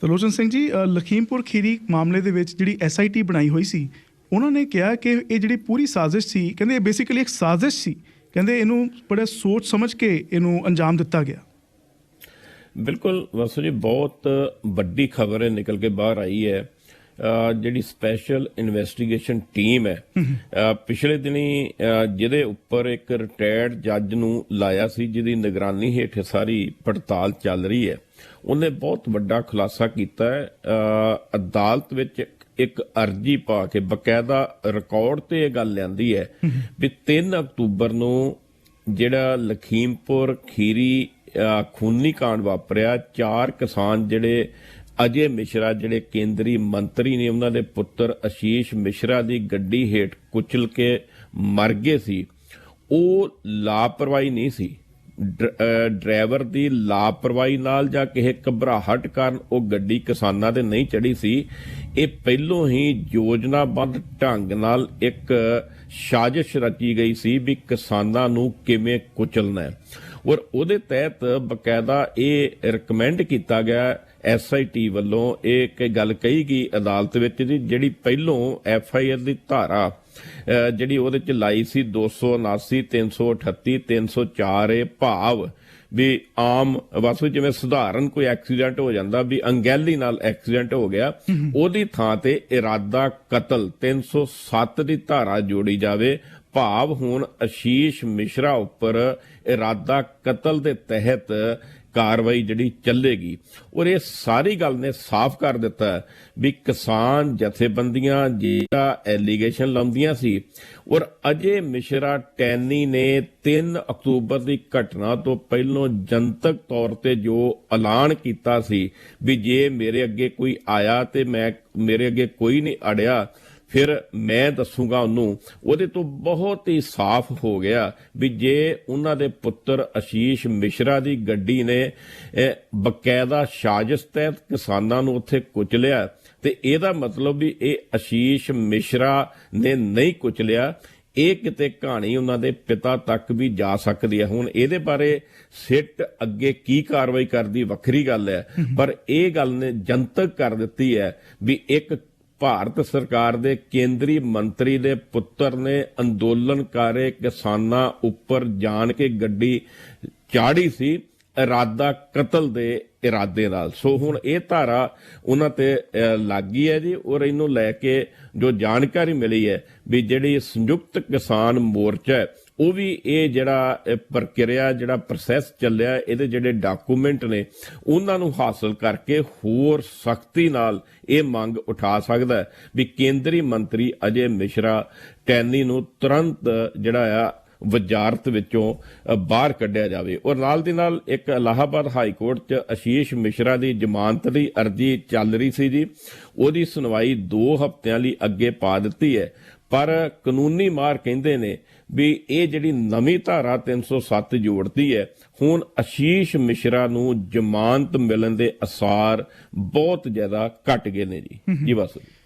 ਤਰਲੋਚਨ ਸਿੰਘ ਜੀ, ਲਖੀਮਪੁਰ ਖੀਰੀ ਮਾਮਲੇ ਦੇ ਵਿੱਚ ਜਿਹੜੀ SIT ਬਣਾਈ ਹੋਈ ਸੀ, ਉਹਨਾਂ ਨੇ ਕਿਹਾ ਕਿ ਇਹ ਜਿਹੜੀ ਪੂਰੀ ਸਾਜ਼ਿਸ਼ ਸੀ, ਕਹਿੰਦੇ ਇਹ ਬੇਸਿਕਲੀ ਇੱਕ ਸਾਜ਼ਿਸ਼ ਸੀ। ਕਹਿੰਦੇ ਇਹਨੂੰ ਬੜਾ ਸੋਚ ਸਮਝ ਕੇ ਇਹਨੂੰ ਅੰਜਾਮ ਦਿੱਤਾ ਗਿਆ। ਬਿਲਕੁਲ ਵਾਸੂ ਜੀ, ਬਹੁਤ ਵੱਡੀ ਖਬਰ ਨਿਕਲ ਕੇ ਬਾਹਰ ਆਈ ਹੈ। ਜਿਹੜੀ ਸਪੈਸ਼ਲ ਇਨਵੈਸਟੀਗੇਸ਼ਨ ਟੀਮ ਹੈ, ਪਿਛਲੇ ਦਿਨੀ ਜਿਹਦੇ ਉੱਪਰ ਇੱਕ ਰਿਟਾਇਰਡ ਜੱਜ ਨੂੰ ਲਾਇਆ ਸੀ, ਜਿਹਦੀ ਨਿਗਰਾਨੀ ਹੇਠ ਸਾਰੀ ਪੜਤਾਲ ਚੱਲ ਰਹੀ ਹੈ, ਉਹਨੇ ਬਹੁਤ ਵੱਡਾ ਖੁਲਾਸਾ ਕੀਤਾ ਹੈ। ਅਦਾਲਤ ਵਿੱਚ ਇੱਕ ਅਰਜੀ ਪਾ ਕੇ ਬਕਾਇਦਾ ਰਿਕਾਰਡ ਤੇ ਇਹ ਗੱਲ ਲਿਆਂਦੀ ਹੈ ਵੀ 3 ਅਕਤੂਬਰ ਨੂੰ ਜਿਹੜਾ ਲਖੀਮਪੁਰ ਖੀਰੀ ਖੂਨੀ ਕਾਂਡ ਵਾਪਰਿਆ, 4 ਕਿਸਾਨ ਜਿਹੜੇ ਅਜੇ ਮਿਸ਼ਰਾ ਜਿਹੜੇ ਕੇਂਦਰੀ ਮੰਤਰੀ ਨੇ, ਉਹਨਾਂ ਦੇ ਪੁੱਤਰ ਆਸ਼ੀਸ਼ ਮਿਸ਼ਰਾ ਦੀ ਗੱਡੀ ਹੇਠ ਕੁਚਲ ਕੇ ਮਰ ਗਏ ਸੀ। ਉਹ ਲਾਪਰਵਾਹੀ ਨਹੀਂ ਸੀ, ਡਰਾਈਵਰ ਦੀ ਲਾਪਰਵਾਹੀ ਨਾਲ ਜਾਂ ਕਿਸੇ ਘਬਰਾਹਟ ਕਾਰਨ ਉਹ ਗੱਡੀ ਕਿਸਾਨਾਂ ਦੇ ਨਹੀਂ ਚੜੀ ਸੀ। ਇਹ ਪਹਿਲੋਂ ਹੀ ਯੋਜਨਾਬੱਧ ਢੰਗ ਨਾਲ ਇੱਕ ਸਾਜ਼ਿਸ਼ ਰਚੀ ਗਈ ਸੀ ਵੀ ਕਿਸਾਨਾਂ ਨੂੰ ਕਿਵੇਂ ਕੁਚਲਣਾ ਹੈ, ਔਰ ਉਹਦੇ ਤਹਿਤ ਬਕਾਇਦਾ ਇਹ ਰਿਕਮੈਂਡ ਕੀਤਾ ਗਿਆ SIT ਵੱਲੋਂ। ਇਹ ਇੱਕ ਗੱਲ ਕਹੀ ਗਈ ਅਦਾਲਤ ਵਿੱਚ ਜੀ, ਜਿਹੜੀ ਪਹਿਲੋਂ FIR ਦੀ ਧਾਰਾ ਜਿਹੜੀ ਉਹਦੇ ਚ ਲਾਈ ਸੀ 279, 338, 304 ਇਹ ਭਾਵ ਵੀ ਆਮ ਵਾਸੂ ਜਿਵੇਂ ਸਧਾਰਨ ਕੋਈ ਐਕਸੀਡੈਂਟ ਹੋ ਜਾਂਦਾ ਵੀ ਅੰਗੈਲੀ ਨਾਲ ਐਕਸੀਡੈਂਟ ਹੋ ਗਿਆ, ਉਹਦੀ ਥਾਂ ਤੇ ਇਰਾਦਾ ਕਤਲ 307 ਦੀ ਧਾਰਾ ਜੋੜੀ ਜਾਵੇ। ਭਾਵ ਹੁਣ ਆਸ਼ੀਸ਼ ਮਿਸ਼ਰਾ ਉੱਪਰ ਇਰਾਦਾ ਕਤਲ ਦੇ ਤਹਿਤ ਕਾਰਵਾਈ ਜਿਹੜੀ ਚੱਲੇਗੀ। ਔਰ ਇਹ ਸਾਰੀ ਗੱਲ ਨੇ ਸਾਫ਼ ਕਰ ਦਿੱਤਾ ਵੀ ਕਿਸਾਨ ਜਥੇਬੰਦੀਆਂ ਜਿਹੜਾ ਐਲੀਗੇਸ਼ਨ ਲਾਉਂਦੀਆਂ ਸੀ, ਔਰ ਅਜੇ ਮਿਸ਼ਰਾ ਟੈਨੀ ਨੇ 3 ਅਕਤੂਬਰ ਦੀ ਘਟਨਾ ਤੋਂ ਪਹਿਲਾਂ ਜਨਤਕ ਤੌਰ ਤੇ ਜੋ ਐਲਾਨ ਕੀਤਾ ਸੀ ਵੀ ਜੇ ਮੇਰੇ ਅੱਗੇ ਕੋਈ ਆਇਆ ਤੇ ਮੇਰੇ ਅੱਗੇ ਕੋਈ ਨਹੀਂ ਅੜਿਆ ਫਿਰ ਮੈਂ ਦੱਸੂਗਾ ਉਹਨੂੰ, ਉਹਦੇ ਤੋਂ ਬਹੁਤ ਹੀ ਸਾਫ਼ ਹੋ ਗਿਆ ਵੀ ਜੇ ਉਹਨਾਂ ਦੇ ਪੁੱਤਰ ਆਸ਼ੀਸ਼ ਮਿਸ਼ਰਾ ਦੀ ਗੱਡੀ ਨੇ ਬਕਾਇਦਾ ਸਾਜ਼ਿਸ਼ ਤਹਿਤ ਕਿਸਾਨਾਂ ਨੂੰ ਉੱਥੇ ਕੁਚਲਿਆ, ਤੇ ਇਹਦਾ ਮਤਲਬ ਵੀ ਇਹ ਆਸ਼ੀਸ਼ ਮਿਸ਼ਰਾ ਨੇ ਨਹੀਂ ਕੁਚਲਿਆ। ਇਹ ਕਿਤੇ ਕਹਾਣੀ ਉਹਨਾਂ ਦੇ ਪਿਤਾ ਤੱਕ ਵੀ ਜਾ ਸਕਦੀ ਹੈ। ਹੁਣ ਇਹਦੇ ਬਾਰੇ ਸਿੱਟ ਅੱਗੇ ਕੀ ਕਾਰਵਾਈ ਕਰਦੀ ਵੱਖਰੀ ਗੱਲ ਹੈ, ਪਰ ਇਹ ਗੱਲ ਨੇ ਜਨਤਕ ਕਰ ਦਿੱਤੀ ਹੈ ਵੀ ਇੱਕ ਭਾਰਤ ਸਰਕਾਰ ਦੇ ਕੇਂਦਰੀ ਮੰਤਰੀ ਦੇ ਪੁੱਤਰ ਨੇ ਅੰਦੋਲਨਕਾਰੀ ਕਿਸਾਨਾਂ ਉੱਪਰ ਜਾਣ ਕੇ ਗੱਡੀ ਚਾੜੀ ਸੀ ਇਰਾਦਾ ਕਤਲ ਦੇ ਇਰਾਦੇ ਨਾਲ। ਸੋ ਹੁਣ ਇਹ ਧਾਰਾ ਉਹਨਾਂ ਤੇ ਲੱਗੀ ਹੈ ਜੀ, ਔਰ ਇਹਨੂੰ ਲੈ ਕੇ ਜੋ ਜਾਣਕਾਰੀ ਮਿਲੀ ਹੈ ਵੀ ਜਿਹੜੀ ਸੰਯੁਕਤ ਕਿਸਾਨ ਮੋਰਚਾ ਹੈ ਉਹ ਵੀ ਇਹ ਜਿਹੜਾ ਪ੍ਰਕਿਰਿਆ ਜਿਹੜਾ ਪ੍ਰੋਸੈਸ ਚੱਲਿਆ, ਇਹਦੇ ਜਿਹੜੇ ਡਾਕੂਮੈਂਟ ਨੇ ਉਹਨਾਂ ਨੂੰ ਹਾਸਲ ਕਰਕੇ ਹੋਰ ਸਖਤੀ ਨਾਲ ਇਹ ਮੰਗ ਉਠਾ ਸਕਦਾ ਵੀ ਕੇਂਦਰੀ ਮੰਤਰੀ ਅਜੇ ਮਿਸ਼ਰਾ ਟੈਨੀ ਨੂੰ ਤੁਰੰਤ ਜਿਹੜਾ ਆ ਵਜ਼ਾਰਤ ਵਿੱਚੋਂ ਬਾਹਰ ਕੱਢਿਆ ਜਾਵੇ। ਔਰ ਨਾਲ ਦੀ ਨਾਲ ਇੱਕ ਇਲਾਹਾਬਾਦ ਹਾਈ ਕੋਰਟ 'ਚ ਆਸ਼ੀਸ਼ ਮਿਸ਼ਰਾ ਦੀ ਜ਼ਮਾਨਤ ਦੀ ਅਰਜ਼ੀ ਚੱਲ ਰਹੀ ਸੀ ਜੀ, ਉਹਦੀ ਸੁਣਵਾਈ 2 ਹਫ਼ਤਿਆਂ ਲਈ ਅੱਗੇ ਪਾ ਦਿੱਤੀ ਹੈ। ਪਰ ਕਾਨੂੰਨੀ ਮਾਹਰ ਕਹਿੰਦੇ ਨੇ ਵੀ ਇਹ ਜਿਹੜੀ ਨਵੀਂ ਧਾਰਾ 307 ਜੋੜਦੀ ਹੈ, ਹੁਣ ਆਸ਼ੀਸ਼ ਮਿਸ਼ਰਾ ਨੂੰ ਜ਼ਮਾਨਤ ਮਿਲਣ ਦੇ ਅਸਾਰ ਬਹੁਤ ਜ਼ਿਆਦਾ ਘਟ ਗਏ ਨੇ ਜੀ ਬਸ।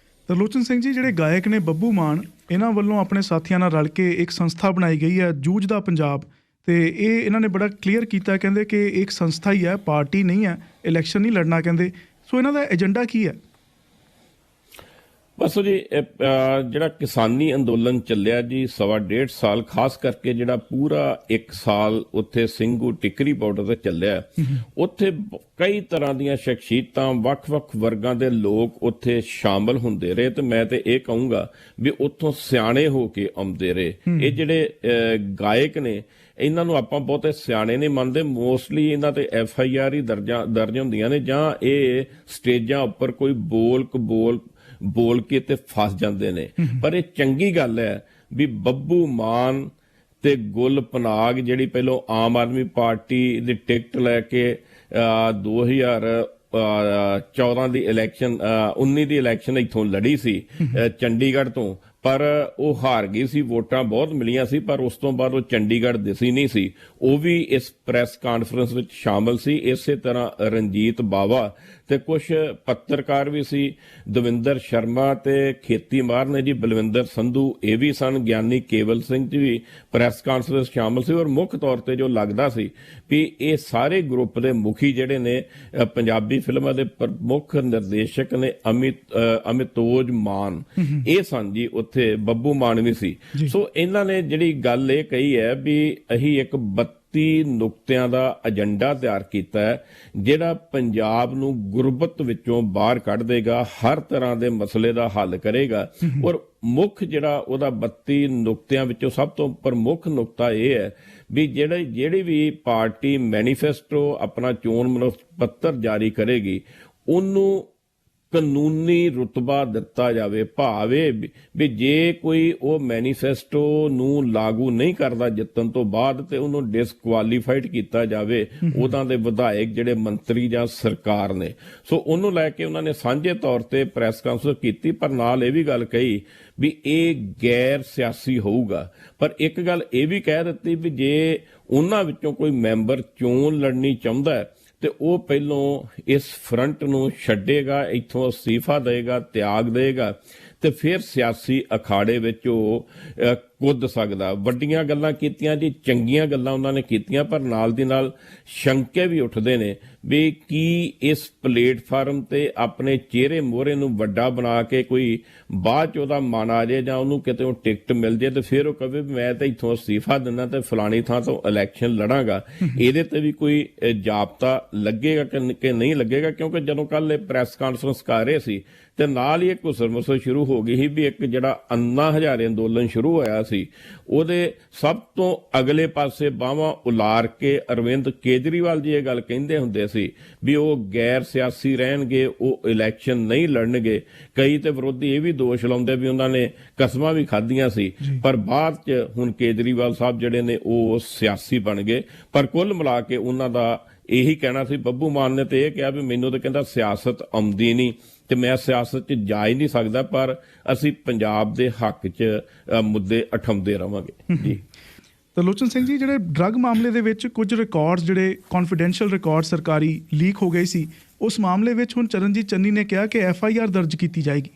ਤਰਲੋਚਨ ਸਿੰਘ ਜੀ, ਜਿਹੜੇ ਗਾਇਕ ਨੇ ਬੱਬੂ ਮਾਨ, ਇਹਨਾਂ ਵੱਲੋਂ ਆਪਣੇ ਸਾਥੀਆਂ ਨਾਲ ਰਲ ਕੇ ਇੱਕ ਸੰਸਥਾ ਬਣਾਈ ਗਈ ਹੈ ਜੂਝਦਾ ਪੰਜਾਬ, ਤੇ ਇਹ ਇਹਨਾਂ ਨੇ ਬੜਾ ਕਲੀਅਰ ਕੀਤਾ, ਕਹਿੰਦੇ ਕਿ ਇੱਕ ਸੰਸਥਾ ਹੀ ਹੈ, ਪਾਰਟੀ ਨਹੀਂ ਹੈ, ਇਲੈਕਸ਼ਨ ਨਹੀਂ ਲੜਨਾ ਕਹਿੰਦੇ। ਸੋ ਇਹਨਾਂ ਦਾ ਏਜੰਡਾ ਕੀ ਹੈ? ਬਸ ਜੀ, ਜਿਹੜਾ ਕਿਸਾਨੀ ਅੰਦੋਲਨ ਚੱਲਿਆ ਜੀ 1.5 ਸਾਲ, ਖਾਸ ਕਰਕੇ ਜਿਹੜਾ ਪੂਰਾ 1 ਸਾਲ ਉੱਥੇ ਸਿੰਘੂ ਟਿਕਰੀ ਬਾਰਡਰ ਤੇ ਚੱਲਿਆ, ਉੱਥੇ ਕਈ ਤਰ੍ਹਾਂ ਦੀਆਂ ਸ਼ਖਸੀਅਤਾਂ, ਵੱਖ-ਵੱਖ ਵਰਗਾਂ ਦੇ ਲੋਕ ਉੱਥੇ ਸ਼ਾਮਲ ਹੁੰਦੇ ਰਹੇ, ਤੇ ਮੈਂ ਤੇ ਇਹ ਕਹੂੰਗਾ ਵੀ ਉੱਥੋਂ ਸਿਆਣੇ ਹੋ ਕੇ ਆਉਂਦੇ ਰਹੇ। ਇਹ ਜਿਹੜੇ ਗਾਇਕ ਨੇ ਇਹਨਾਂ ਨੂੰ ਆਪਾਂ ਬਹੁਤੇ ਸਿਆਣੇ ਨਹੀਂ ਮੰਨਦੇ, ਮੋਸਟਲੀ ਇਹਨਾਂ ਤੇ FIR ਹੀ ਦਰਜ ਹੁੰਦੀਆਂ ਨੇ, ਜਾਂ ਇਹ ਸਟੇਜਾਂ ਉੱਪਰ ਕੋਈ ਬੋਲ ਕੇ ਤੇ ਫਸ ਜਾਂਦੇ ਨੇ। ਪਰ ਇਹ ਚੰਗੀ ਗੱਲ ਹੈ ਵੀ ਬੱਬੂ ਮਾਨ ਤੇ ਗੁਲ ਪਨਾਗ ਜਿਹੜੀ ਪਹਿਲੋਂ ਆਮ ਆਦਮੀ ਪਾਰਟੀ ਦੀ ਟਿਕਟ ਲੈ ਕੇ 2014 ਦੀ ਇਲੈਕਸ਼ਨ 19 ਦੀ ਇਲੈਕਸ਼ਨ ਇੱਥੋਂ ਲੜੀ ਸੀ ਚੰਡੀਗੜ੍ਹ ਤੋਂ, ਪਰ ਉਹ ਹਾਰ ਗਈ ਸੀ, ਵੋਟਾਂ ਬਹੁਤ ਮਿਲੀਆਂ ਸੀ, ਪਰ ਉਸ ਤੋਂ ਬਾਅਦ ਉਹ ਚੰਡੀਗੜ੍ਹ ਦਿਸੀ ਨਹੀਂ ਸੀ। ਉਹ ਵੀ ਇਸ ਪ੍ਰੈਸ ਕਾਨਫਰੰਸ ਵਿੱਚ ਸ਼ਾਮਲ ਸੀ। ਇਸੇ ਤਰ੍ਹਾਂ ਰਣਜੀਤ ਬਾਵਾ ਤੇ ਕੁਝ ਪੱਤਰਕਾਰ ਵੀ ਸੀ, ਦਵਿੰਦਰ ਸ਼ਰਮਾ ਤੇ ਖੇਤੀ ਮਾਹਰ ਨੇ ਜੀ ਬਲਵਿੰਦਰ ਸੰਧੂ ਇਹ ਵੀ ਸਨ, ਗਿਆਨੀ ਕੇਵਲ ਸਿੰਘ ਜੀ ਵੀ ਪ੍ਰੈਸ ਕਾਨਫਰੰਸ ਸ਼ਾਮਲ ਸੀ। ਔਰ ਮੁੱਖ ਤੌਰ ਤੇ ਜੋ ਲੱਗਦਾ ਸੀ ਵੀ ਇਹ ਸਾਰੇ ਗਰੁੱਪ ਦੇ ਮੁਖੀ ਜਿਹੜੇ ਨੇ ਪੰਜਾਬੀ ਫਿਲਮਾਂ ਦੇ ਪ੍ਰਮੁੱਖ ਨਿਰਦੇਸ਼ਕ ਨੇ ਅਮਿਤੋਜ ਮਾਨ, ਇਹ ਸਨ ਜੀ, ਉੱਥੇ ਬੱਬੂ ਮਾਨ ਵੀ ਸੀ। ਸੋ ਇਹਨਾਂ ਨੇ ਜਿਹੜੀ ਗੱਲ ਇਹ ਕਹੀ ਹੈ ਵੀ ਅਸੀਂ ਇੱਕ 32 ਨੁਕਤਿਆਂ ਦਾ ਏਜੰਡਾ ਤਿਆਰ ਕੀਤਾ ਹੈ ਜਿਹੜਾ ਪੰਜਾਬ ਨੂੰ ਗੁਰਬਤ ਵਿੱਚੋਂ ਬਾਹਰ ਕੱਢ ਦੇਗਾ, ਹਰ ਤਰ੍ਹਾਂ ਦੇ ਮਸਲੇ ਦਾ ਹੱਲ ਕਰੇਗਾ। ਔਰ ਮੁੱਖ ਜਿਹੜਾ ਉਹਦਾ 32 ਨੁਕਤਿਆਂ ਵਿੱਚੋਂ ਸਭ ਤੋਂ ਪ੍ਰਮੁੱਖ ਨੁਕਤਾ ਇਹ ਹੈ ਵੀ ਜਿਹੜੀ ਵੀ ਪਾਰਟੀ ਮੈਨੀਫੈਸਟੋ ਆਪਣਾ ਚੋਣ ਮਨੋਰਥ ਪੱਤਰ ਜਾਰੀ ਕਰੇਗੀ ਉਹਨੂੰ ਕਾਨੂੰਨੀ ਰੁਤਬਾ ਦਿੱਤਾ ਜਾਵੇ। ਭਾਵੇਂ ਵੀ ਜੇ ਕੋਈ ਉਹ ਮੈਨੀਫੈਸਟੋ ਨੂੰ ਲਾਗੂ ਨਹੀਂ ਕਰਦਾ ਜਿੱਤਣ ਤੋਂ ਬਾਅਦ ਤੇ ਉਹਨੂੰ ਡਿਸਕੁਆਲੀਫਾਈਡ ਕੀਤਾ ਜਾਵੇ ਉਹਨਾਂ ਦੇ ਵਿਧਾਇਕ ਜਿਹੜੇ ਮੰਤਰੀ ਜਾਂ ਸਰਕਾਰ ਨੇ। ਸੋ ਉਹਨੂੰ ਲੈ ਕੇ ਉਹਨਾਂ ਨੇ ਸਾਂਝੇ ਤੌਰ ਤੇ ਪ੍ਰੈਸ ਕਾਨਫਰੰਸ ਕੀਤੀ, ਪਰ ਨਾਲ ਇਹ ਵੀ ਗੱਲ ਕਹੀ ਵੀ ਇਹ ਗੈਰ ਸਿਆਸੀ ਹੋਊਗਾ। ਪਰ ਇੱਕ ਗੱਲ ਇਹ ਵੀ ਕਹਿ ਦਿੱਤੀ ਵੀ ਜੇ ਉਹਨਾਂ ਵਿੱਚੋਂ ਕੋਈ ਮੈਂਬਰ ਚੋਣ ਲੜਨੀ ਚਾਹੁੰਦਾ ਹੈ ਤੇ ਉਹ ਪਹਿਲੋਂ ਇਸ ਫਰੰਟ ਨੂੰ ਛੱਡੇਗਾ, ਇੱਥੋਂ ਅਸਤੀਫਾ ਦੇਗਾ, ਤਿਆਗ ਦੇਗਾ, ਤੇ ਫਿਰ ਸਿਆਸੀ ਅਖਾੜੇ ਵਿੱਚ ਉਹ ਕੁੱਦ ਸਕਦਾ। ਵੱਡੀਆਂ ਗੱਲਾਂ ਕੀਤੀਆਂ ਜੀ, ਚੰਗੀਆਂ ਗੱਲਾਂ ਉਹਨਾਂ ਨੇ ਕੀਤੀਆਂ, ਪਰ ਨਾਲ ਦੀ ਨਾਲ ਸ਼ੰਕੇ ਵੀ ਉੱਠਦੇ ਨੇ ਵੀ ਕੀ ਇਸ ਪਲੇਟਫਾਰਮ ਤੇ ਆਪਣੇ ਚਿਹਰੇ ਮੋਹਰੇ ਨੂੰ ਵੱਡਾ ਬਣਾ ਕੇ ਕੋਈ ਬਾਅਦ ਚ ਉਹਦਾ ਮਨ ਆ ਜਾਏ ਜਾਂ ਉਹਨੂੰ ਕਿਤੇ ਉਹ ਟਿਕਟ ਮਿਲ ਜਾਏ ਤੇ ਫਿਰ ਉਹ ਕਹੇ ਮੈਂ ਤਾਂ ਇੱਥੋਂ ਅਸਤੀਫਾ ਦਿੰਦਾ ਤੇ ਫਲਾਣੀ ਥਾਂ ਤੋਂ ਇਲੈਕਸ਼ਨ ਲੜਾਂਗਾ। ਇਹਦੇ ਤੇ ਵੀ ਕੋਈ ਜਾਬਤਾ ਲੱਗੇਗਾ ਕਿ ਨਹੀਂ ਲੱਗੇਗਾ? ਕਿਉਂਕਿ ਜਦੋਂ ਕੱਲ ਇਹ ਪ੍ਰੈਸ ਕਾਨਫਰੰਸ ਕਰ ਰਹੇ ਸੀ ਤੇ ਨਾਲ ਹੀ ਇੱਕ ਘੁਸਰ-ਮੁਸਰ ਸ਼ੁਰੂ ਹੋ ਗਈ ਸੀ ਵੀ ਇੱਕ ਜਿਹੜਾ ਅੰਨਾ ਹਜ਼ਾਰੇ ਅੰਦੋਲਨ ਸ਼ੁਰੂ ਹੋਇਆ ਸੀ ਉਹਦੇ ਸਭ ਤੋਂ ਅਗਲੇ ਪਾਸੇ ਬਾਹਾਂ ਉਲਾਰ ਕੇ ਅਰਵਿੰਦ ਕੇਜਰੀਵਾਲ ਜੀ ਇਹ ਗੱਲ ਕਹਿੰਦੇ ਹੁੰਦੇ ਸੀ ਵੀ ਉਹ ਗੈਰ ਸਿਆਸੀ ਰਹਿਣਗੇ, ਉਹ ਇਲੈਕਸ਼ਨ ਨਹੀਂ ਲੜਨਗੇ। ਕਈ ਤੇ ਵਿਰੋਧੀ ਇਹ ਵੀ ਦੋਸ਼ ਲਾਉਂਦੇ ਵੀ ਉਹਨਾਂ ਨੇ ਕਸਮਾਂ ਵੀ ਖਾਧੀਆਂ ਸੀ, ਪਰ ਬਾਅਦ ਚ ਹੁਣ ਕੇਜਰੀਵਾਲ ਸਾਹਿਬ ਜਿਹੜੇ ਨੇ ਉਹ ਸਿਆਸੀ ਬਣ ਗਏ। ਪਰ ਕੁੱਲ ਮਿਲਾ ਕੇ ਉਹਨਾਂ ਦਾ ਇਹੀ ਕਹਿਣਾ ਸੀ। ਬੱਬੂ ਮਾਨ ਨੇ ਤੇ ਇਹ ਕਿਹਾ ਵੀ ਮੈਨੂੰ ਤਾਂ ਕਹਿੰਦਾ ਸਿਆਸਤ ਆਉਂਦੀ ਨਹੀਂ ਤੇ ਮੈਂ ਸਿਆਸਤ 'ਚ ਜਾ ਹੀ ਨਹੀਂ ਸਕਦਾ, ਪਰ ਅਸੀਂ ਪੰਜਾਬ ਦੇ ਹੱਕ 'ਚ ਮੁੱਦੇ ਉਠਾਉਂਦੇ ਰਵਾਂਗੇ ਜੀ। ਤਾਂ ਲੋਚਨ ਸਿੰਘ ਜੀ, ਜਿਹੜੇ ਡਰੱਗ ਮਾਮਲੇ ਦੇ ਵਿੱਚ ਕੁਝ ਰਿਕਾਰਡਸ ਜਿਹੜੇ ਕੌਨਫੀਡੈਂਸ਼ੀਅਲ ਰਿਕਾਰਡ ਸਰਕਾਰੀ ਲੀਕ ਹੋ ਗਏ ਸੀ, ਉਸ ਮਾਮਲੇ ਵਿੱਚ ਹੁਣ ਚਰਨਜੀਤ ਚੰਨੀ ਨੇ ਕਿਹਾ ਕਿ FIR ਦਰਜ ਕੀਤੀ ਜਾਏਗੀ।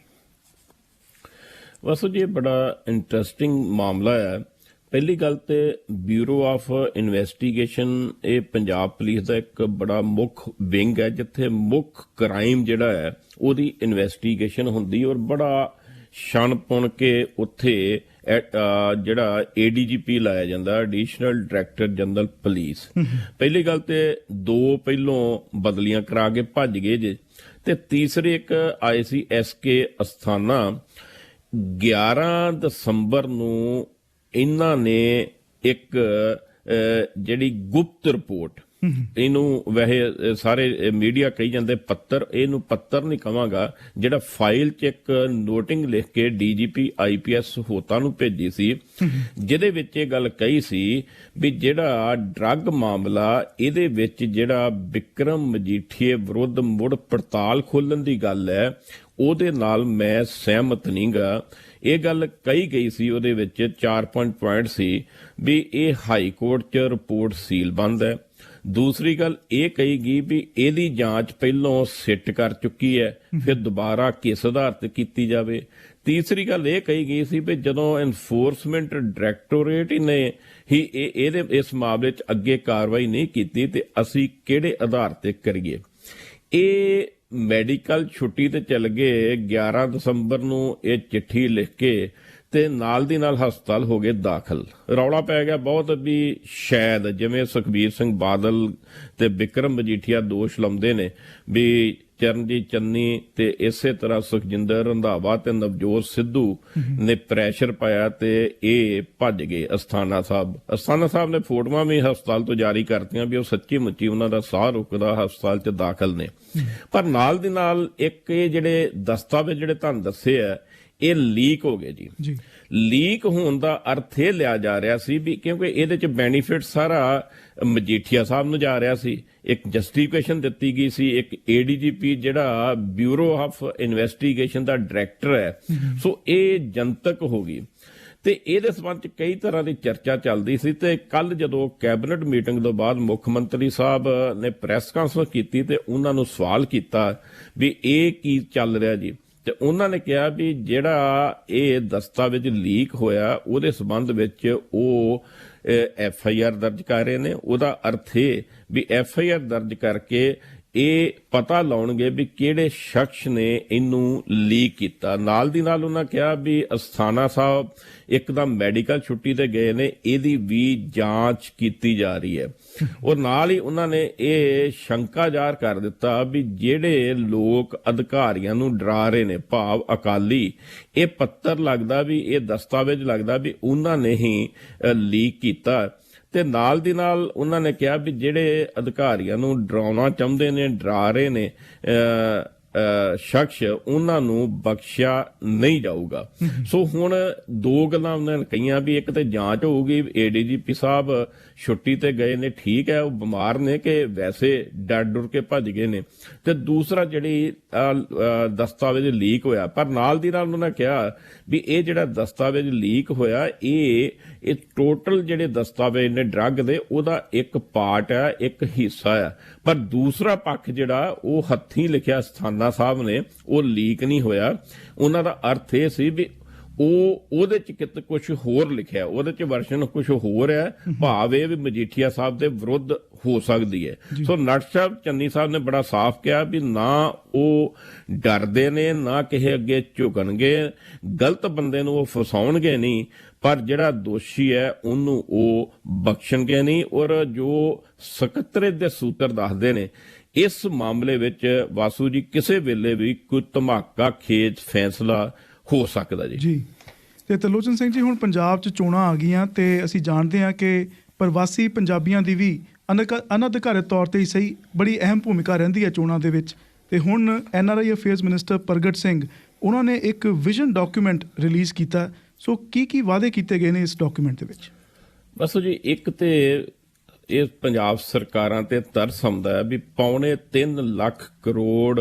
ਵਸੋ ਜੀ ਇਹ ਬੜਾ ਇੰਟਰਸਟਿੰਗ ਮਾਮਲਾ ਹੈ। ਪਹਿਲੀ ਗੱਲ ਤੇ ਬਿਊਰੋ ਆਫ ਇਨਵੈਸਟੀਗੇਸ਼ਨ ਇਹ ਪੰਜਾਬ ਪੁਲਿਸ ਦਾ ਇੱਕ ਬੜਾ ਮੁੱਖ ਵਿੰਗ ਹੈ ਜਿੱਥੇ ਮੁੱਖ ਕ੍ਰਾਈਮ ਜਿਹੜਾ ਹੈ ਉਹਦੀ ਇਨਵੈਸਟੀਗੇਸ਼ਨ ਹੁੰਦੀ ਔਰ ਬੜਾ ਛਣ ਪੁਣ ਕੇ ਉੱਥੇ ਜਿਹੜਾ ADGP ਲਾਇਆ ਜਾਂਦਾ, ਐਡੀਸ਼ਨਲ ਡਾਇਰੈਕਟਰ ਜਨਰਲ ਪੁਲਿਸ। ਪਹਿਲੀ ਗੱਲ ਤੇ 2 ਪਹਿਲੋਂ ਬਦਲੀਆਂ ਕਰਾ ਕੇ ਭੱਜ ਗਏ ਜੇ, ਤੇ ਤੀਸਰੇ ਇੱਕ ਆਏ ਸੀ SK ਅਸਥਾਨਾ। 11 ਦਸੰਬਰ ਨੂੰ ਇਹਨਾਂ ਨੇ ਇੱਕ ਜਿਹੜੀ ਗੁਪਤ ਰਿਪੋਰਟ, ਇਹਨੂੰ ਵੈਸੇ ਸਾਰੇ ਮੀਡੀਆ ਕਹੀ ਜਾਂਦੇ ਪੱਤਰ, ਇਹਨੂੰ ਪੱਤਰ ਨਹੀਂ ਕਵਾਂਗਾ, ਜਿਹੜਾ ਫਾਈਲ 'ਚ ਇੱਕ ਨੋਟਿੰਗ ਲਿਖ ਕੇ DGP IPS ਹੋਤਾ ਨੂੰ ਭੇਜੀ ਸੀ, ਜਿਹਦੇ ਵਿੱਚ ਇਹ ਗੱਲ ਕਹੀ ਸੀ ਵੀ ਜਿਹੜਾ ਡਰੱਗ ਮਾਮਲਾ ਇਹਦੇ ਵਿੱਚ ਜਿਹੜਾ ਵਿਕਰਮ ਮਜੀਠੀਏ ਵਿਰੁੱਧ ਮੁੜ ਪੜਤਾਲ ਖੋਲ੍ਹਣ ਦੀ ਗੱਲ ਹੈ ਉਹਦੇ ਨਾਲ ਮੈਂ ਸਹਿਮਤ ਨਹੀਂ ਗਾ। ਇਹ ਗੱਲ ਕਹੀ ਗਈ ਸੀ, ਉਹਦੇ ਵਿੱਚ 4 ਪੁਆਇੰਟ ਸੀ ਵੀ ਇਹ ਹਾਈ ਕੋਰਟ 'ਚ ਰਿਪੋਰਟ ਸੀਲਬੰਦ ਹੈ। ਦੂਸਰੀ ਗੱਲ ਇਹ ਕਹੀ ਗਈ ਵੀ ਇਹਦੀ ਜਾਂਚ ਪਹਿਲੋਂ ਸਿੱਟ ਕਰ ਚੁੱਕੀ ਹੈ, ਫਿਰ ਦੁਬਾਰਾ ਕਿਸ ਆਧਾਰ ਤੇ ਕੀਤੀ ਜਾਵੇ। ਤੀਸਰੀ ਗੱਲ ਇਹ ਕਹੀ ਗਈ ਸੀ ਵੀ ਜਦੋਂ ਐਨਫੋਰਸਮੈਂਟ ਡਾਇਰੈਕਟੋਰੇਟ ਨੇ ਹੀ ਇਹਦੇ ਇਸ ਮਾਮਲੇ 'ਚ ਅੱਗੇ ਕਾਰਵਾਈ ਨਹੀਂ ਕੀਤੀ ਤੇ ਅਸੀਂ ਕਿਹੜੇ ਆਧਾਰ ਤੇ ਕਰੀਏ। ਇਹ ਮੈਡੀਕਲ ਛੁੱਟੀ ਤੇ ਚੱਲ ਗਏ 11 ਦਸੰਬਰ ਨੂੰ ਇਹ ਚਿੱਠੀ ਲਿਖ ਕੇ, ਤੇ ਨਾਲ ਦੀ ਨਾਲ ਹਸਪਤਾਲ ਹੋ ਗਏ ਦਾਖਲ। ਰੌਲਾ ਪੈ ਗਿਆ ਬਹੁਤ ਵੀ ਸ਼ਾਇਦ ਜਿਵੇਂ ਸੁਖਬੀਰ ਸਿੰਘ ਬਾਦਲ ਤੇ ਵਿਕਰਮ ਮਜੀਠੀਆ ਦੋਸ਼ ਲਾਉਂਦੇ ਨੇ ਵੀ ਚਰਨਜੀਤ ਚੰਨੀ ਤੇ ਇਸੇ ਤਰ੍ਹਾਂ ਸੁਖਜਿੰਦਰ ਰੰਧਾਵਾ ਤੇ ਨਵਜੋਤ ਸਿੱਧੂ ਨੇ ਪ੍ਰੈਸ਼ਰ ਪਾਇਆ ਤੇ ਇਹ ਭੱਜ ਗਏ ਅਸਥਾਨਾ ਸਾਹਿਬ। ਅਸਥਾਨਾ ਸਾਹਿਬ ਨੇ ਫੋਟੋਆਂ ਵੀ ਹਸਪਤਾਲ ਤੋਂ ਜਾਰੀ ਕਰਤੀਆਂ ਵੀ ਉਹ ਸੱਚੀ ਮੁੱਚੀ ਉਹਨਾਂ ਦਾ ਸਾਹ ਰੁਕਦਾ ਹਸਪਤਾਲ 'ਚ ਦਾਖਲ ਨੇ। ਪਰ ਨਾਲ ਦੀ ਨਾਲ ਇੱਕ ਇਹ ਜਿਹੜੇ ਦਸਤਾਵੇਜ਼ ਜਿਹੜੇ ਤੁਹਾਨੂੰ ਦੱਸੇ ਆ ਇਹ ਲੀਕ ਹੋ ਗਏ ਜੀ। ਲੀਕ ਹੋਣ ਦਾ ਅਰਥ ਇਹ ਲਿਆ ਜਾ ਰਿਹਾ ਸੀ ਵੀ ਕਿਉਂਕਿ ਇਹਦੇ 'ਚ ਬੈਨੀਫਿਟ ਸਾਰਾ ਮਜੀਠੀਆ ਸਾਹਿਬ ਨੂੰ ਜਾ ਰਿਹਾ ਸੀ, ਇੱਕ ਜਸਟੀਫਿਕੇਸ਼ਨ ਦਿੱਤੀ ਗਈ ਸੀ, ਇੱਕ ADGP ਜਿਹੜਾ bureau of investigation the director ਹੈ, ਸੋ ਇਹ ਜਨਤਕ ਹੋ ਗਈ। ਤੇ ਇਹਦੇ ਸੰਬੰਧ ਚ ਕਈ ਤਰ੍ਹਾਂ ਦੀ ਚਰਚਾ ਚੱਲਦੀ ਸੀ। ਤੇ ਕੱਲ ਜਦੋਂ ਕੈਬਨਿਟ ਮੀਟਿੰਗ ਤੋਂ ਬਾਅਦ ਮੁੱਖ ਮੰਤਰੀ ਸਾਹਿਬ ਨੇ ਪ੍ਰੈਸ ਕਾਨਫਰੰਸ ਕੀਤੀ ਤੇ ਉਹਨਾਂ ਨੂੰ ਸਵਾਲ ਕੀਤਾ ਵੀ ਇਹ ਕੀ ਚੱਲ ਰਿਹਾ ਜੀ, ਤੇ ਉਹਨਾਂ ਨੇ ਕਿਹਾ ਵੀ ਜਿਹੜਾ ਇਹ ਦਸਤਾਵੇਜ਼ ਲੀਕ ਹੋਇਆ ਉਹਦੇ ਸੰਬੰਧ ਵਿੱਚ ਉਹ FIR ਦਰਜ ਕਰ ਰਹੇ ਨੇ। ਉਹਦਾ ਅਰਥ ਇਹ ਵੀ FIR ਦਰਜ ਕਰਕੇ ਇਹ ਪਤਾ ਲਾਉਣਗੇ ਵੀ ਕਿਹੜੇ ਸ਼ਖਸ ਨੇ ਇਹਨੂੰ ਲੀਕ ਕੀਤਾ। ਨਾਲ ਦੀ ਨਾਲ ਉਹਨਾਂ ਕਿਹਾ ਵੀ ਅਸਥਾਨਾ ਸਾਹਿਬ ਇੱਕਦਮ ਮੈਡੀਕਲ ਛੁੱਟੀ ਤੇ ਗਏ ਨੇ, ਇਹਦੀ ਵੀ ਜਾਂਚ ਕੀਤੀ ਜਾ ਰਹੀ ਹੈ। ਔਰ ਨਾਲ ਹੀ ਉਹਨਾਂ ਨੇ ਇਹ ਸ਼ੰਕਾ ਜ਼ਾਹਰ ਕਰ ਦਿੱਤਾ ਵੀ ਜਿਹੜੇ ਲੋਕ ਅਧਿਕਾਰੀਆਂ ਨੂੰ ਡਰਾ ਰਹੇ ਨੇ, ਭਾਵ ਅਕਾਲੀ, ਇਹ ਪੱਤਰ ਲੱਗਦਾ ਵੀ ਇਹ ਦਸਤਾਵੇਜ਼ ਲੱਗਦਾ ਵੀ ਉਹਨਾਂ ਨੇ ਹੀ ਲੀਕ ਕੀਤਾ। ਤੇ ਨਾਲ ਦੀ ਨਾਲ ਉਹਨਾਂ ਨੇ ਕਿਹਾ ਵੀ ਜਿਹੜੇ ਅਧਿਕਾਰੀਆਂ ਨੂੰ ਡਰਾਉਣਾ ਚਾਹੁੰਦੇ ਨੇ, ਡਰਾ ਰਹੇ ਨੇ ਸ਼ਖਸ, ਉਹਨਾਂ ਨੂੰ ਬਖਸ਼ਿਆ ਨਹੀਂ ਜਾਊਗਾ। ਸੋ ਹੁਣ ਦੋ ਗੱਲਾਂ ਉਹਨਾਂ ਨੇ ਕਹੀਆਂ ਵੀ ਇੱਕ ਤੇ ਜਾਂਚ ਹੋਊਗੀ, ADGP ਸਾਹਿਬ ਛੁੱਟੀ ਤੇ ਗਏ ਨੇ, ਠੀਕ ਹੈ, ਉਹ ਬਿਮਾਰ ਨੇ ਕਿ ਵੈਸੇ ਡਰ ਡੁਰ ਕੇ ਭੱਜ ਗਏ ਨੇ, ਤੇ ਦੂਸਰਾ ਜਿਹੜੀ ਦਸਤਾਵੇਜ਼ ਲੀਕ ਹੋਇਆ। ਪਰ ਨਾਲ ਦੀ ਨਾਲ ਉਹਨਾਂ ਨੇ ਕਿਹਾ ਵੀ ਇਹ ਜਿਹੜਾ ਦਸਤਾਵੇਜ਼ ਲੀਕ ਹੋਇਆ ਇਹ ਟੋਟਲ ਜਿਹੜੇ ਦਸਤਾਵੇਜ਼ ਨੇ ਡਰੱਗ ਦੇ, ਉਹਦਾ ਇੱਕ ਪਾਰਟ ਹੈ, ਇੱਕ ਹਿੱਸਾ ਹੈ। ਪਰ ਦੂਸਰਾ ਪੱਖ ਜਿਹੜਾ ਉਹ ਹੱਥੀਂ ਲਿਖਿਆ ਸਥਾਨਾ ਸਾਹਿਬ ਨੇ, ਉਹ ਲੀਕ ਨਹੀਂ ਹੋਇਆ। ਉਹਨਾਂ ਦਾ ਅਰਥ ਇਹ ਸੀ ਵੀ ਉਹਦੇ ਚ ਕਿਤੇ ਕੁਝ ਹੋਰ ਲਿਖਿਆ, ਉਹਦੇ ਚ ਵਰਸ਼ਨ ਕੁਝ ਹੋਰ ਹੈ, ਭਾਵ ਇਹ ਵੀ ਮਜੀਠੀਆ ਸਾਹਿਬ ਦੇ ਵਿਰੁੱਧ ਹੋ ਸਕਦੀ ਹੈ। ਸੋ ਨਟ ਸਾਹਿਬ, ਚੰਨੀ ਸਾਹਿਬ ਨੇ ਬੜਾ ਸਾਫ਼ ਕਿਹਾ ਵੀ ਨਾ ਉਹ ਡਰਦੇ ਨੇ, ਨਾ ਕਿਸੇ ਅੱਗੇ ਝੁਕਣਗੇ, ਗਲਤ ਬੰਦੇ ਨੂੰ ਉਹ ਫਸਾਉਣਗੇ ਨਹੀਂ, ਪਰ ਜਿਹੜਾ ਦੋਸ਼ੀ ਹੈ ਉਹਨੂੰ ਉਹ ਬਖਸ਼ਣਗੇ ਨਹੀਂ। ਔਰ ਜੋ ਸਕੱਤਰੇਤ ਦੇ ਸੂਤਰ ਦੱਸਦੇ ਨੇ, ਇਸ ਮਾਮਲੇ ਵਿੱਚ ਵਾਸੂ ਜੀ ਕਿਸੇ ਵੇਲੇ ਵੀ ਕੋਈ ਧਮਾਕਾ ਖੇਜ ਫੈਸਲਾ ਹੋ ਸਕਦਾ ਜੀ। ਤੇ ਤਰਲੋਚਨ ਸਿੰਘ ਜੀ, ਹੁਣ ਪੰਜਾਬ 'ਚ ਚੋਣਾਂ ਆ ਗਈਆਂ ਤੇ ਅਸੀਂ ਜਾਣਦੇ ਹਾਂ ਕਿ ਪ੍ਰਵਾਸੀ ਪੰਜਾਬੀਆਂ ਦੀ ਵੀ ਅਨਅਧਿਕਾਰਤ ਤੌਰ ਤੇ ਹੀ ਸਹੀ ਬੜੀ ਅਹਿਮ ਭੂਮਿਕਾ ਰਹਿੰਦੀ ਹੈ ਚੋਣਾਂ ਦੇ ਵਿੱਚ। ਤੇ ਹੁਣ NRI ਅਫੇਅਰਸ ਮਿਨਿਸਟਰ ਪ੍ਰਗਟ ਸਿੰਘ ਉਹਨਾਂ ਨੇ ਇੱਕ ਵਿਜ਼ਨ ਡਾਕੂਮੈਂਟ ਰਿਲੀਜ਼ ਕੀਤਾ। ਸੋ ਕੀ ਵਾਅਦੇ ਕੀਤੇ ਗਏ ਨੇ ਇਸ ਡਾਕੂਮੈਂਟ ਦੇ ਵਿੱਚ? ਬਸ ਜੀ, ਇੱਕ ਤੇ ਇਹ ਪੰਜਾਬ ਸਰਕਾਰਾਂ ਤੇ ਤਰਸ ਆਉਂਦਾ ਹੈ ਵੀ 3.25 ਲੱਖ ਕਰੋੜ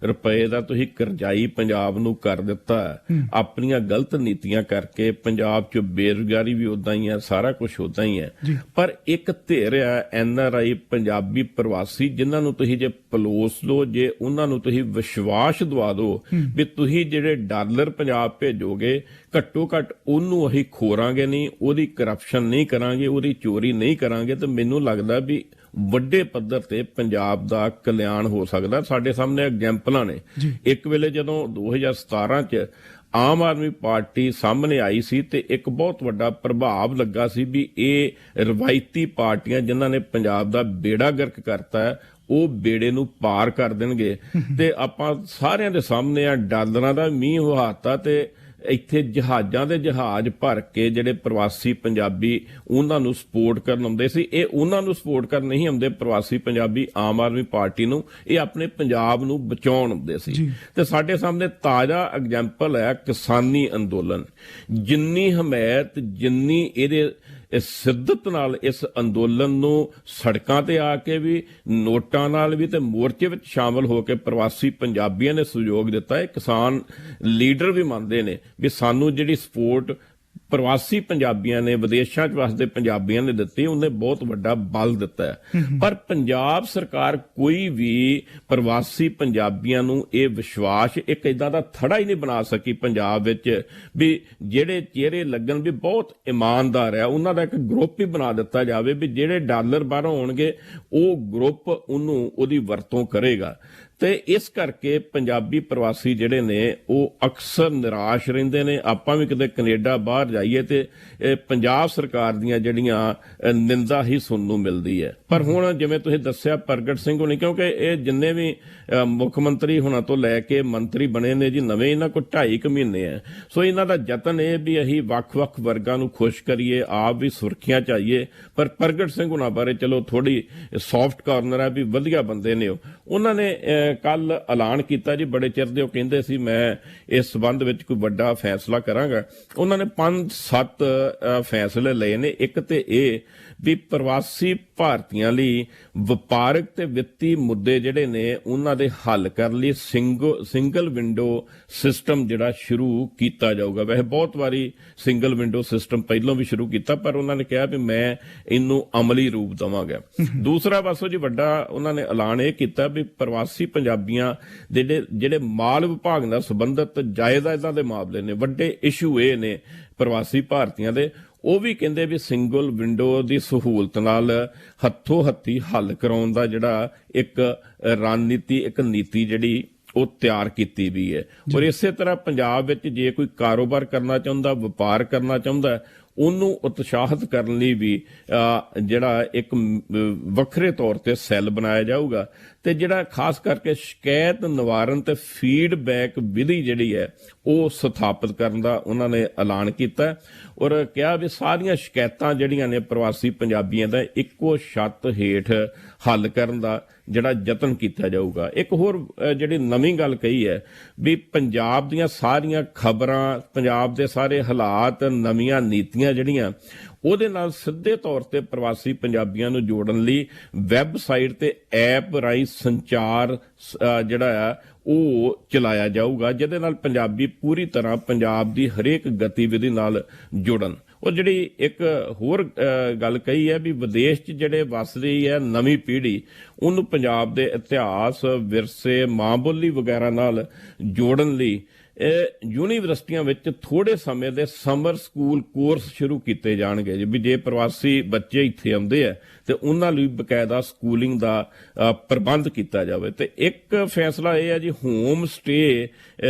ਰੁਪਏ ਦਾ ਤੁਸੀਂ ਕਰਜ਼ਾਈ ਪੰਜਾਬ ਨੂੰ ਕਰ ਦਿੱਤਾ ਹੈ ਆਪਣੀਆਂ ਗਲਤ ਨੀਤੀਆਂ ਕਰਕੇ। ਪੰਜਾਬ 'ਚ ਬੇਰੁਜ਼ਗਾਰੀ ਵੀ ਉਦਾਂ ਹੀ ਹੈ, ਸਾਰਾ ਕੁਝ ਉਦਾਂ ਹੀ ਹੈ। ਪਰ ਇੱਕ ਧਿਰ ਹੈ NRI ਪੰਜਾਬੀ ਪ੍ਰਵਾਸੀ, ਜਿਨ੍ਹਾਂ ਨੂੰ ਤੁਸੀਂ ਜੇ ਪਲੋਸ ਲਓ, ਜੇ ਉਹਨਾਂ ਨੂੰ ਤੁਸੀਂ ਵਿਸ਼ਵਾਸ ਦਵਾ ਦਿਓ ਵੀ ਤੁਸੀਂ ਜਿਹੜੇ ਡਾਲਰ ਪੰਜਾਬ ਭੇਜੋਗੇ, ਘੱਟੋ ਘੱਟ ਉਹਨੂੰ ਅਸੀਂ ਖੋਰਾਂਗੇ ਨਹੀਂ, ਉਹਦੀ ਕਰਪਸ਼ਨ ਨਹੀਂ ਕਰਾਂਗੇ, ਉਹਦੀ ਚੋਰੀ ਨਹੀਂ ਕਰਾਂਗੇ, ਤੇ ਮੈਨੂੰ ਲੱਗਦਾ ਵੀ ਵੱਡੇ ਪੱਧਰ ਤੇ ਪੰਜਾਬ ਦਾ ਕਲਿਆਣ ਹੋ ਸਕਦਾ। ਸਾਡੇ ਸਾਹਮਣੇ ਐਗਜ਼ਾਮਪਲਾਂ ਨੇ। ਇੱਕ ਵੇਲੇ ਜਦੋਂ 2017 ਚ ਆਮ ਆਦਮੀ ਪਾਰਟੀ ਸਾਹਮਣੇ ਆਈ ਸੀ ਤੇ ਇੱਕ ਬਹੁਤ ਵੱਡਾ ਪ੍ਰਭਾਵ ਲੱਗਾ ਸੀ ਵੀ ਇਹ ਰਵਾਇਤੀ ਪਾਰਟੀਆਂ ਜਿਨ੍ਹਾਂ ਨੇ ਪੰਜਾਬ ਦਾ ਬੇੜਾ ਗਰਕ ਕਰਤਾ ਹੈ, ਉਹ ਬੇੜੇ ਨੂੰ ਪਾਰ ਕਰ ਦੇਣਗੇ। ਤੇ ਆਪਾਂ ਸਾਰਿਆਂ ਦੇ ਸਾਹਮਣੇ ਆ ਡਾਲਰਾਂ ਦਾ ਮੀਂਹ ਵਹਾਤਾ ਤੇ ਇੱਥੇ ਜਹਾਜ਼ਾਂ ਦੇ ਜਹਾਜ਼ ਭਰ ਕੇ ਜਿਹੜੇ ਪ੍ਰਵਾਸੀ ਪੰਜਾਬੀ ਉਹਨਾਂ ਨੂੰ ਸਪੋਰਟ ਕਰਨ ਆਉਂਦੇ ਸੀ। ਇਹ ਉਹਨਾਂ ਨੂੰ ਸਪੋਰਟ ਕਰਨ ਨਹੀਂ ਆਉਂਦੇ ਪ੍ਰਵਾਸੀ ਪੰਜਾਬੀ ਆਮ ਆਦਮੀ ਪਾਰਟੀ ਨੂੰ, ਇਹ ਆਪਣੇ ਪੰਜਾਬ ਨੂੰ ਬਚਾਉਣ ਆਉਂਦੇ ਸੀ। ਤੇ ਸਾਡੇ ਸਾਹਮਣੇ ਤਾਜ਼ਾ ਐਗਜ਼ਾਮਪਲ ਹੈ ਕਿਸਾਨੀ ਅੰਦੋਲਨ। ਜਿੰਨੀ ਹਮਾਇਤ, ਜਿੰਨੀ ਇਹਦੇ ਸਿੱਧਤ ਨਾਲ ਇਸ ਅੰਦੋਲਨ ਨੂੰ ਸੜਕਾਂ ਤੇ ਆ ਕੇ ਵੀ, ਨੋਟਾਂ ਨਾਲ ਵੀ ਤੇ ਮੋਰਚੇ ਵਿੱਚ ਸ਼ਾਮਲ ਹੋ ਕੇ ਪ੍ਰਵਾਸੀ ਪੰਜਾਬੀਆਂ ਨੇ ਸਹਿਯੋਗ ਦਿੱਤਾ। ਇਹ ਕਿਸਾਨ ਲੀਡਰ ਵੀ ਮੰਨਦੇ ਨੇ ਵੀ ਸਾਨੂੰ ਜਿਹੜੀ ਸਪੋਰਟ ਪ੍ਰਵਾਸੀ ਪੰਜਾਬੀਆਂ ਨੇ, ਵਿਦੇਸ਼ਾਂ 'ਚ ਵਸਦੇ ਪੰਜਾਬੀਆਂ ਨੇ ਦਿੱਤੀ, ਉਹਨੇ ਬਹੁਤ ਵੱਡਾ ਬਲ ਦਿੱਤਾ ਹੈ। ਪਰ ਪੰਜਾਬ ਸਰਕਾਰ ਕੋਈ ਵੀ ਪ੍ਰਵਾਸੀ ਪੰਜਾਬੀਆਂ ਨੂੰ ਇਹ ਵਿਸ਼ਵਾਸ, ਇੱਕ ਇਦਾਂ ਦਾ ਥੜਾ ਹੀ ਨਹੀਂ ਬਣਾ ਸਕੀ ਪੰਜਾਬ ਵਿੱਚ ਵੀ ਜਿਹੜੇ ਚਿਹਰੇ ਲੱਗਣ ਵੀ ਬਹੁਤ ਇਮਾਨਦਾਰ ਹੈ, ਉਹਨਾਂ ਦਾ ਇੱਕ ਗਰੁੱਪ ਹੀ ਬਣਾ ਦਿੱਤਾ ਜਾਵੇ ਵੀ ਜਿਹੜੇ ਡਾਲਰ ਬਾਹਰੋਂ ਆਉਣਗੇ ਉਹ ਗਰੁੱਪ ਉਹਨੂੰ ਉਹਦੀ ਵਰਤੋਂ ਕਰੇਗਾ। ਤੇ ਇਸ ਕਰਕੇ ਪੰਜਾਬੀ ਪ੍ਰਵਾਸੀ ਜਿਹੜੇ ਨੇ ਉਹ ਅਕਸਰ ਨਿਰਾਸ਼ ਰਹਿੰਦੇ ਨੇ। ਆਪਾਂ ਵੀ ਕਿਤੇ ਕੈਨੇਡਾ ਬਾਹਰ ਜਾਈਏ ਤੇ ਪੰਜਾਬ ਸਰਕਾਰ ਦੀਆਂ ਜਿਹੜੀਆਂ ਨਿੰਦਾ ਹੀ ਸੁਣਨ ਨੂੰ ਮਿਲਦੀ ਹੈ। ਪਰ ਹੁਣ ਜਿਵੇਂ ਤੁਸੀਂ ਦੱਸਿਆ ਪ੍ਰਗਟ ਸਿੰਘ ਹੋਣੀ, ਕਿਉਂਕਿ ਇਹ ਜਿੰਨੇ ਵੀ ਮੁੱਖ ਮੰਤਰੀ ਹੁਣਾਂ ਤੋਂ ਲੈ ਕੇ ਮੰਤਰੀ ਬਣੇ ਨੇ ਜੀ ਨਵੇਂ, ਇਹਨਾਂ ਕੋਲ 2.5 ਮਹੀਨੇ ਹੈ। ਸੋ ਇਹਨਾਂ ਦਾ ਯਤਨ ਇਹ ਵੀ ਅਸੀਂ ਵੱਖ-ਵੱਖ ਵਰਗਾਂ ਨੂੰ ਖੁਸ਼ ਕਰੀਏ, ਆਪ ਵੀ ਸੁਰੱਖਿਆ ਚਾਹੀਏ। ਪਰ ਪ੍ਰਗਟ ਸਿੰਘ ਹੁਣਾਂ ਬਾਰੇ ਚਲੋ ਥੋੜੀ ਸੌਫਟ ਕਾਰਨਰ ਹੈ ਵੀ ਵਧੀਆ ਬੰਦੇ ਨੇ। ਉਹਨਾਂ ਨੇ ਕੱਲ ਐਲਾਨ ਕੀਤਾ ਜੀ, ਬੜੇ ਚਿਰ ਦੇ ਉਹ ਕਹਿੰਦੇ ਸੀ ਮੈਂ ਇਸ ਸੰਬੰਧ ਵਿੱਚ ਕੋਈ ਵੱਡਾ ਫੈਸਲਾ ਕਰਾਂਗਾ। ਉਹਨਾਂ ਨੇ 5-7 ਫੈਸਲੇ ਲਏ ਨੇ। ਇੱਕ ਤੇ ਇਹ ਵੀ ਪ੍ਰਵਾਸੀ ਭਾਰਤੀਆਂ ਲਈ ਵਪਾਰਕ ਤੇ ਵਿੱਤੀ ਮੁੱਦੇ ਜਿਹੜੇ ਨੇ ਉਹਨਾਂ ਦੇ ਹੱਲ ਕਰਨ ਲਈ ਸਿੰਗਲ ਵਿੰਡੋ ਸਿਸਟਮ ਜਿਹੜਾ ਸ਼ੁਰੂ ਕੀਤਾ ਜਾਊਗਾ। ਵੈਸੇ ਬਹੁਤ ਵਾਰੀ ਸਿੰਗਲ ਵਿੰਡੋ ਸਿਸਟਮ ਪਹਿਲਾਂ ਵੀ ਸ਼ੁਰੂ ਕੀਤਾ, ਪਰ ਉਹਨਾਂ ਨੇ ਕਿਹਾ ਵੀ ਮੈਂ ਇਹਨੂੰ ਅਮਲੀ ਰੂਪ ਦੇਵਾਂਗਾ। ਦੂਸਰਾ ਪਾਸੋਂ ਜੀ ਵੱਡਾ ਉਹਨਾਂ ਨੇ ਐਲਾਨ ਇਹ ਕੀਤਾ ਵੀ ਪ੍ਰਵਾਸੀ ਪੰਜਾਬੀਆਂ ਦੇ ਜਿਹੜੇ ਮਾਲ ਵਿਭਾਗ ਨਾਲ ਸੰਬੰਧਿਤ ਜਾਇਦਾਦਾਂ ਦੇ ਮਾਮਲੇ ਨੇ, ਵੱਡੇ ਇਸ਼ੂ ਇਹ ਨੇ ਪ੍ਰਵਾਸੀ ਭਾਰਤੀਆਂ ਦੇ, ਉਹ ਵੀ ਕਹਿੰਦੇ ਵੀ ਸਿੰਗਲ ਵਿੰਡੋ ਦੀ ਸਹੂਲਤ ਨਾਲ ਹੱਥੋਂ ਹੱਥੀ ਹੱਲ ਕਰਾਉਣ ਦਾ ਜਿਹੜਾ ਇੱਕ ਰਣਨੀਤੀ, ਇੱਕ ਨੀਤੀ ਜਿਹੜੀ ਉਹ ਤਿਆਰ ਕੀਤੀ ਵੀ ਹੈ। ਔਰ ਇਸੇ ਤਰ੍ਹਾਂ ਪੰਜਾਬ ਵਿੱਚ ਜੇ ਕੋਈ ਕਾਰੋਬਾਰ ਕਰਨਾ ਚਾਹੁੰਦਾ, ਵਪਾਰ ਕਰਨਾ ਚਾਹੁੰਦਾ, ਉਹਨੂੰ ਉਤਸ਼ਾਹਿਤ ਕਰਨ ਲਈ ਵੀ ਜਿਹੜਾ ਇੱਕ ਵੱਖਰੇ ਤੌਰ ਤੇ ਸੈੱਲ ਬਣਾਇਆ ਜਾਊਗਾ ਤੇ ਜਿਹੜਾ ਖਾਸ ਕਰਕੇ ਸ਼ਿਕਾਇਤ ਨਿਵਾਰਨ ਤੇ ਫੀਡਬੈਕ ਵਿਧੀ ਜਿਹੜੀ ਹੈ ਉਹ ਸਥਾਪਿਤ ਕਰਨ ਦਾ ਉਹਨਾਂ ਨੇ ਐਲਾਨ ਕੀਤਾ ਔਰ ਕਿਹਾ ਵੀ ਸਾਰੀਆਂ ਸ਼ਿਕਾਇਤਾਂ ਜਿਹੜੀਆਂ ਨੇ ਪ੍ਰਵਾਸੀ ਪੰਜਾਬੀਆਂ ਦਾ ਇੱਕੋ ਛੱਤ ਹੇਠ ਹੱਲ ਕਰਨ ਦਾ ਜਿਹੜਾ ਯਤਨ ਕੀਤਾ ਜਾਊਗਾ। ਇੱਕ ਹੋਰ ਜਿਹੜੀ ਨਵੀਂ ਗੱਲ ਕਹੀ ਹੈ ਵੀ ਪੰਜਾਬ ਦੀਆਂ ਸਾਰੀਆਂ ਖਬਰਾਂ, ਪੰਜਾਬ ਦੇ ਸਾਰੇ ਹਾਲਾਤ, ਨਵੀਆਂ ਨੀਤੀਆਂ ਜਿਹੜੀਆਂ ਉਹਦੇ ਨਾਲ ਸਿੱਧੇ ਤੌਰ ਤੇ ਪ੍ਰਵਾਸੀ ਪੰਜਾਬੀਆਂ ਨੂੰ ਜੋੜਨ ਲਈ ਵੈਬਸਾਈਟ ਤੇ ਐਪ ਰਾਹੀਂ ਸੰਚਾਰ ਜਿਹੜਾ ਆ ਉਹ ਚਲਾਇਆ ਜਾਊਗਾ, ਜਿਹਦੇ ਨਾਲ ਪੰਜਾਬੀ ਪੂਰੀ ਤਰ੍ਹਾਂ ਪੰਜਾਬ ਦੀ ਹਰੇਕ ਗਤੀਵਿਧੀ ਨਾਲ ਜੁੜਨ। ਉਹ ਜਿਹੜੀ ਇੱਕ ਹੋਰ ਗੱਲ ਕਹੀ ਹੈ ਵੀ ਵਿਦੇਸ਼ 'ਚ ਜਿਹੜੇ ਵੱਸ ਰਹੀ ਹੈ ਨਵੀਂ ਪੀੜ੍ਹੀ, ਉਹਨੂੰ ਪੰਜਾਬ ਦੇ ਇਤਿਹਾਸ, ਵਿਰਸੇ, ਮਾਂ ਬੋਲੀ ਵਗੈਰਾ ਨਾਲ ਜੋੜਨ ਲਈ ਯੂਨੀਵਰਸਿਟੀਆਂ ਵਿੱਚ ਥੋੜੇ ਸਮੇਂ ਦੇ ਸਮਰ ਸਕੂਲ ਕੋਰਸ ਸ਼ੁਰੂ ਕੀਤੇ ਜਾਣਗੇ। ਵੀ ਜੇ ਪ੍ਰਵਾਸੀ ਬੱਚੇ ਇੱਥੇ ਆਉਂਦੇ ਆ ਤੇ ਉਹਨਾਂ ਲਈ ਬਕਾਇਦਾ ਸਕੂਲਿੰਗ ਦਾ ਪ੍ਰਬੰਧ ਕੀਤਾ ਜਾਵੇ। ਤੇ ਇੱਕ ਫੈਸਲਾ ਇਹ ਹੈ ਜੀ, ਹੋਮ ਸਟੇ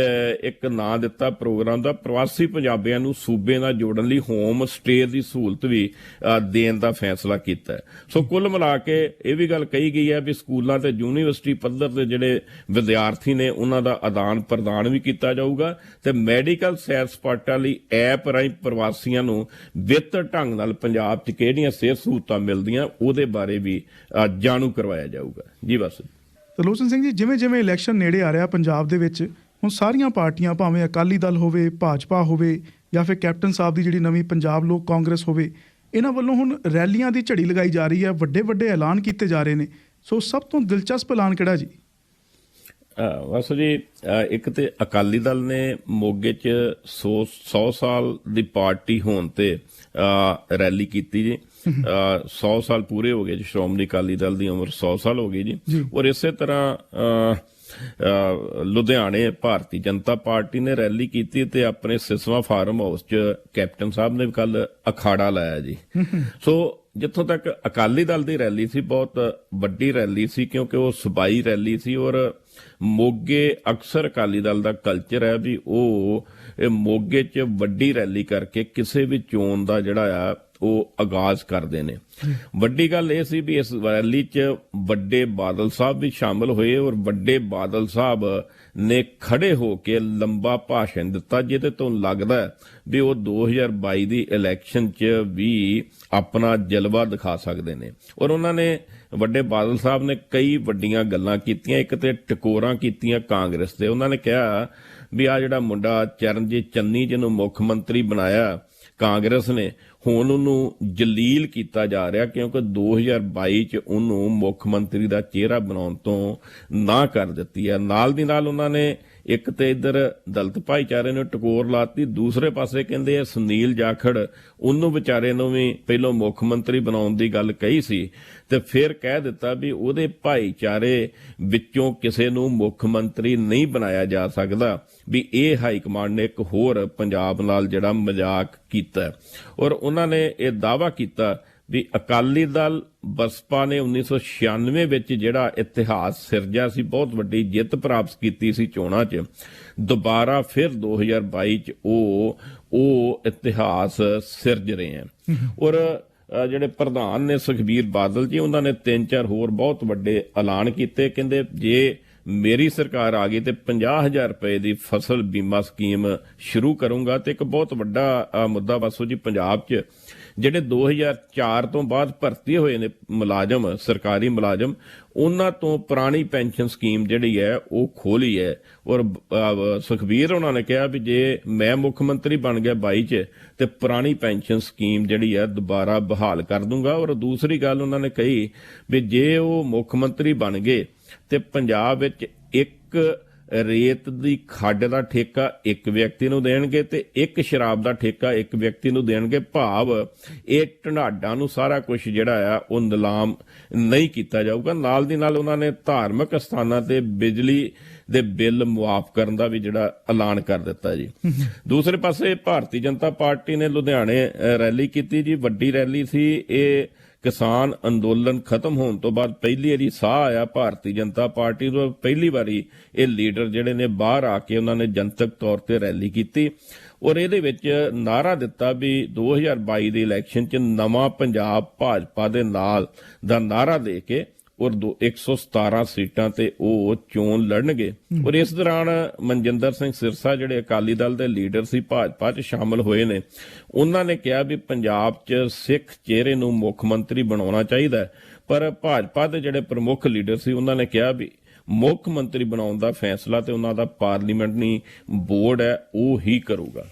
ਇੱਕ ਨਾਂ ਦਿੱਤਾ ਪ੍ਰੋਗਰਾਮ ਦਾ, ਪ੍ਰਵਾਸੀ ਪੰਜਾਬੀਆਂ ਨੂੰ ਸੂਬੇ ਨਾਲ ਜੋੜਨ ਲਈ ਹੋਮ ਸਟੇ ਦੀ ਸਹੂਲਤ ਵੀ ਦੇਣ ਦਾ ਫੈਸਲਾ ਕੀਤਾ। ਸੋ ਕੁੱਲ ਮਿਲਾ ਕੇ ਇਹ ਵੀ ਗੱਲ ਕਹੀ ਗਈ ਹੈ ਵੀ ਸਕੂਲਾਂ ਤੇ ਯੂਨੀਵਰਸਿਟੀ ਪੱਧਰ ਦੇ ਜਿਹੜੇ ਵਿਦਿਆਰਥੀ ਨੇ ਉਹਨਾਂ ਦਾ ਆਦਾਨ ਪ੍ਰਦਾਨ ਵੀ ਕੀਤਾ ਜਾਊਗਾ ਤੇ ਮੈਡੀਕਲ ਸੈਰ ਸਪਾਟਾ ਲਈ ਐਪ ਰਾਹੀਂ ਪ੍ਰਵਾਸੀਆਂ ਨੂੰ ਬਿਹਤਰ ਢੰਗ ਨਾਲ ਪੰਜਾਬ 'ਚ ਕਿਹੜੀਆਂ ਸਿਹਤ ਸਹੂਲਤਾਂ ਮਿਲਦੀਆਂ ਉਹਦੇ ਬਾਰੇ ਵੀ ਜਾਣੂ ਕਰਵਾਇਆ ਜਾਊਗਾ। ਜੀ ਬਸ। ਤਰਲੋਚਨ ਸਿੰਘ ਜੀ, ਜਿਵੇਂ ਜਿਵੇਂ ਇਲੈਕਸ਼ਨ ਨੇੜੇ ਆ ਰਿਹਾ ਪੰਜਾਬ ਦੇ ਵਿੱਚ, ਹੁਣ ਸਾਰੀਆਂ ਪਾਰਟੀਆਂ, ਭਾਵੇਂ ਅਕਾਲੀ ਦਲ ਹੋਵੇ, ਭਾਜਪਾ ਹੋਵੇ ਜਾਂ ਫਿਰ ਕੈਪਟਨ ਸਾਹਿਬ ਦੀ ਜਿਹੜੀ ਨਵੀਂ ਪੰਜਾਬ ਲੋਕ ਕਾਂਗਰਸ ਹੋਵੇ, ਇਹਨਾਂ ਵੱਲੋਂ ਹੁਣ ਰੈਲੀਆਂ ਦੀ ਝੜੀ ਲਗਾਈ ਜਾ ਰਹੀ ਹੈ, ਵੱਡੇ ਵੱਡੇ ਐਲਾਨ ਕੀਤੇ ਜਾ ਰਹੇ ਨੇ। ਸੋ ਸਭ ਤੋਂ ਦਿਲਚਸਪ ਐਲਾਨ ਕਿਹੜਾ ਜੀ? ਬਸ ਜੀ, ਇੱਕ ਤੇ ਅਕਾਲੀ ਦਲ ਨੇ ਮੋਗੇ 'ਚ 100 ਸਾਲ ਦੀ ਪਾਰਟੀ ਹੋਣ ਤੇ ਰੈਲੀ ਕੀਤੀ ਜੀ। 100 ਸਾਲ ਪੂਰੇ ਹੋ ਗਏ ਜੀ, ਸ਼੍ਰੋਮਣੀ ਅਕਾਲੀ ਦਲ ਦੀ ਉਮਰ 100 ਸਾਲ ਹੋ ਗਈ ਜੀ। ਔਰ ਇਸੇ ਤਰ੍ਹਾਂ ਲੁਧਿਆਣੇ ਭਾਰਤੀ ਜਨਤਾ ਪਾਰਟੀ ਨੇ ਰੈਲੀ ਕੀਤੀ ਤੇ ਆਪਣੇ ਸਿਸਵਾ ਫਾਰਮ ਹਾਊਸ 'ਚ ਕੈਪਟਨ ਸਾਹਿਬ ਨੇ ਕੱਲ ਅਖਾੜਾ ਲਾਇਆ ਜੀ। ਸੋ ਜਿੱਥੋਂ ਤੱਕ ਅਕਾਲੀ ਦਲ ਦੀ ਰੈਲੀ ਸੀ, ਬਹੁਤ ਵੱਡੀ ਰੈਲੀ ਸੀ ਕਿਉਂਕਿ ਉਹ ਸੂਬਾਈ ਰੈਲੀ ਸੀ ਔਰ ਮੋਗੇ ਅਕਸਰ ਅਕਾਲੀ ਦਲ ਦਾ ਕਲਚਰ ਹੈ ਵੀ ਉਹ ਮੋਗੇ 'ਚ ਵੱਡੀ ਰੈਲੀ ਕਰਕੇ ਕਿਸੇ ਵੀ ਚੋਣ ਦਾ ਜਿਹੜਾ ਆ ਉਹ ਆਗਾਜ਼ ਕਰਦੇ ਨੇ। ਵੱਡੀ ਗੱਲ ਇਹ ਸੀ ਵੀ ਇਸ ਰੈਲੀ 'ਚ ਵੱਡੇ ਬਾਦਲ ਸਾਹਿਬ ਵੀ ਸ਼ਾਮਲ ਹੋਏ ਔਰ ਵੱਡੇ ਬਾਦਲ ਸਾਹਿਬ ਨੇ ਖੜੇ ਹੋ ਕੇ ਲੰਬਾ ਭਾਸ਼ਣ ਦਿੱਤਾ, ਜਿਹਦੇ ਤੋਂ ਲੱਗਦਾ ਵੀ ਉਹ 2022 ਦੀ ਇਲੈਕਸ਼ਨ 'ਚ ਵੀ ਆਪਣਾ ਜਲਵਾ ਦਿਖਾ ਸਕਦੇ ਨੇ। ਔਰ ਉਹਨਾਂ ਨੇ, ਵੱਡੇ ਬਾਦਲ ਸਾਹਿਬ ਨੇ ਕਈ ਵੱਡੀਆਂ ਗੱਲਾਂ ਕੀਤੀਆਂ, ਇੱਕ ਤੇ ਟਕੋਰਾਂ ਕੀਤੀਆਂ ਕਾਂਗਰਸ ਤੇ। ਉਹਨਾਂ ਨੇ ਕਿਹਾ ਵੀ ਆ ਜਿਹੜਾ ਮੁੰਡਾ ਚਰਨਜੀਤ ਚੰਨੀ ਜਿਹਨੂੰ ਮੁੱਖ ਮੰਤਰੀ ਬਣਾਇਆ ਕਾਂਗਰਸ ਨੇ, ਹੁਣ ਉਹਨੂੰ ਜਲੀਲ ਕੀਤਾ ਜਾ ਰਿਹਾ ਕਿਉਂਕਿ 2022 'ਚ ਉਹਨੂੰ ਮੁੱਖ ਮੰਤਰੀ ਦਾ ਚਿਹਰਾ ਬਣਾਉਣ ਤੋਂ ਨਾ ਕਰ ਦਿੱਤੀ ਹੈ। ਨਾਲ ਦੀ ਨਾਲ ਉਹਨਾਂ ਨੇ ਇੱਕ ਤੇ ਇੱਧਰ ਦਲਿਤ ਭਾਈਚਾਰੇ ਨੂੰ ਟਕੋਰ ਲਾਤੀ, ਦੂਸਰੇ ਪਾਸੇ ਕਹਿੰਦੇ ਆ ਸੁਨੀਲ ਜਾਖੜ, ਉਹਨੂੰ ਵਿਚਾਰੇ ਨੂੰ ਵੀ ਪਹਿਲਾਂ ਮੁੱਖ ਮੰਤਰੀ ਬਣਾਉਣ ਦੀ ਗੱਲ ਕਹੀ ਸੀ ਤੇ ਫਿਰ ਕਹਿ ਦਿੱਤਾ ਵੀ ਉਹਦੇ ਭਾਈਚਾਰੇ ਵਿੱਚੋਂ ਕਿਸੇ ਨੂੰ ਮੁੱਖ ਮੰਤਰੀ ਨਹੀਂ ਬਣਾਇਆ ਜਾ ਸਕਦਾ। ਵੀ ਇਹ ਹਾਈ ਕਮਾਂਡ ਨੇ ਇੱਕ ਹੋਰ ਪੰਜਾਬ ਨਾਲ ਜਿਹੜਾ ਮਜ਼ਾਕ ਕੀਤਾ ਔਰ ਉਹਨਾਂ ਨੇ ਇਹ ਦਾਅਵਾ ਕੀਤਾ ਵੀ ਅਕਾਲੀ ਦਲ ਬਸਪਾ ਨੇ 1996 ਵਿੱਚ ਜਿਹੜਾ ਇਤਿਹਾਸ ਸਿਰਜਿਆ ਸੀ, ਬਹੁਤ ਵੱਡੀ ਜਿੱਤ ਪ੍ਰਾਪਤ ਕੀਤੀ ਸੀ ਚੋਣਾਂ 'ਚ, ਦੁਬਾਰਾ ਫਿਰ 2022 'ਚ ਉਹ ਇਤਿਹਾਸ ਸਿਰਜ ਰਹੇ ਹਨ। ਔਰ ਜਿਹੜੇ ਪ੍ਰਧਾਨ ਨੇ ਸੁਖਬੀਰ ਬਾਦਲ ਜੀ, ਉਹਨਾਂ ਨੇ 3-4 ਹੋਰ ਬਹੁਤ ਵੱਡੇ ਐਲਾਨ ਕੀਤੇ। ਕਹਿੰਦੇ ਜੇ ਮੇਰੀ ਸਰਕਾਰ ਆ ਗਈ ਤੇ 50,000 ਰੁਪਏ ਦੀ ਫਸਲ ਬੀਮਾ ਸਕੀਮ ਸ਼ੁਰੂ ਕਰੂੰਗਾ। ਤੇ ਇੱਕ ਬਹੁਤ ਵੱਡਾ ਮੁੱਦਾ ਬਸੋ ਜੀ, ਪੰਜਾਬ 'ਚ ਜਿਹੜੇ 2004 ਤੋਂ ਬਾਅਦ ਭਰਤੀ ਹੋਏ ਨੇ ਮੁਲਾਜ਼ਮ, ਸਰਕਾਰੀ ਮੁਲਾਜ਼ਮ, ਉਹਨਾਂ ਤੋਂ ਪੁਰਾਣੀ ਪੈਨਸ਼ਨ ਸਕੀਮ ਜਿਹੜੀ ਹੈ ਉਹ ਖੋਲੀ ਹੈ। ਔਰ ਸੁਖਬੀਰ ਉਹਨਾਂ ਨੇ ਕਿਹਾ ਵੀ ਜੇ ਮੈਂ ਮੁੱਖ ਮੰਤਰੀ ਬਣ ਗਿਆ 22 'ਚ ਤੇ ਪੁਰਾਣੀ ਪੈਨਸ਼ਨ ਸਕੀਮ ਜਿਹੜੀ ਹੈ ਦੁਬਾਰਾ ਬਹਾਲ ਕਰ ਦੂੰਗਾ। ਔਰ ਦੂਸਰੀ ਗੱਲ ਉਹਨਾਂ ਨੇ ਕਹੀ ਵੀ ਜੇ ਉਹ ਮੁੱਖ ਮੰਤਰੀ ਬਣ ਗਏ ਤੇ ਪੰਜਾਬ ਵਿੱਚ ਇੱਕ ਰੇਤ ਦੀ ਖੱਡ ਦਾ ਠੇਕਾ ਇੱਕ ਵਿਅਕਤੀ ਨੂੰ ਦੇਣਗੇ ਤੇ ਇੱਕ ਸ਼ਰਾਬ ਦਾ ਠੇਕਾ ਇੱਕ ਵਿਅਕਤੀ ਨੂੰ ਦੇਣਗੇ। ਭਾਵ ਇਹ ਢਨਾਡਾਂ ਨੂੰ ਸਾਰਾ ਕੁਝ ਜਿਹੜਾ ਆ ਉਹ ਨਿਲਾਮ ਨਹੀਂ ਕੀਤਾ ਜਾਊਗਾ। ਨਾਲ ਦੀ ਨਾਲ ਉਹਨਾਂ ਨੇ ਧਾਰਮਿਕ ਸਥਾਨਾਂ ਤੇ ਬਿਜਲੀ ਦੇ ਬਿੱਲ ਮੁਆਫ ਕਰਨ ਦਾ ਵੀ ਜਿਹੜਾ ਐਲਾਨ ਕਰ ਦਿੱਤਾ ਜੀ। ਦੂਸਰੇ ਪਾਸੇ ਭਾਰਤੀ ਜਨਤਾ ਪਾਰਟੀ ਨੇ ਲੁਧਿਆਣੇ ਰੈਲੀ ਕੀਤੀ ਜੀ, ਵੱਡੀ ਰੈਲੀ ਸੀ ਇਹ। ਕਿਸਾਨ ਅੰਦੋਲਨ ਖਤਮ ਹੋਣ ਤੋਂ ਬਾਅਦ ਪਹਿਲੀ ਵਾਰੀ ਸਾਹ ਆਇਆ ਭਾਰਤੀ ਜਨਤਾ ਪਾਰਟੀ ਨੂੰ। ਪਹਿਲੀ ਵਾਰੀ ਇਹ ਲੀਡਰ ਜਿਹੜੇ ਨੇ ਬਾਹਰ ਆ ਕੇ ਉਹਨਾਂ ਨੇ ਜਨਤਕ ਤੌਰ ਤੇ ਰੈਲੀ ਕੀਤੀ ਔਰ ਇਹਦੇ ਵਿੱਚ ਨਾਅਰਾ ਦਿੱਤਾ ਵੀ 2022 ਦੇ ਇਲੈਕਸ਼ਨ 'ਚ ਨਵਾਂ ਪੰਜਾਬ ਭਾਜਪਾ ਦੇ ਨਾਲ ਦਾ ਨਾਅਰਾ ਦੇ ਕੇ ਔਰ 117 ਸੀਟਾਂ ਤੇ ਉਹ ਚੋਣ ਲੜਨਗੇ। ਔਰ ਇਸ ਦੌਰਾਨ ਮਨਜਿੰਦਰ ਸਿੰਘ ਸਿਰਸਾ ਜਿਹੜੇ ਅਕਾਲੀ ਦਲ ਦੇ ਲੀਡਰ ਸੀ, ਭਾਜਪਾ 'ਚ ਸ਼ਾਮਲ ਹੋਏ ਨੇ, ਉਹਨਾਂ ਨੇ ਕਿਹਾ ਵੀ ਪੰਜਾਬ 'ਚ ਸਿੱਖ ਚਿਹਰੇ ਨੂੰ ਮੁੱਖ ਮੰਤਰੀ ਬਣਾਉਣਾ ਚਾਹੀਦਾ ਹੈ। ਪਰ ਭਾਜਪਾ ਦੇ ਜਿਹੜੇ ਪ੍ਰਮੁੱਖ ਲੀਡਰ ਸੀ ਉਹਨਾਂ ਨੇ ਕਿਹਾ ਵੀ ਮੁੱਖ ਮੰਤਰੀ ਬਣਾਉਣ ਦਾ ਫੈਸਲਾ ਤੇ ਉਹਨਾਂ ਦਾ ਪਾਰਲੀਮੈਂਟਰੀ ਬੋਰਡ ਹੈ ਉਹ ਹੀ ਕਰੂਗਾ।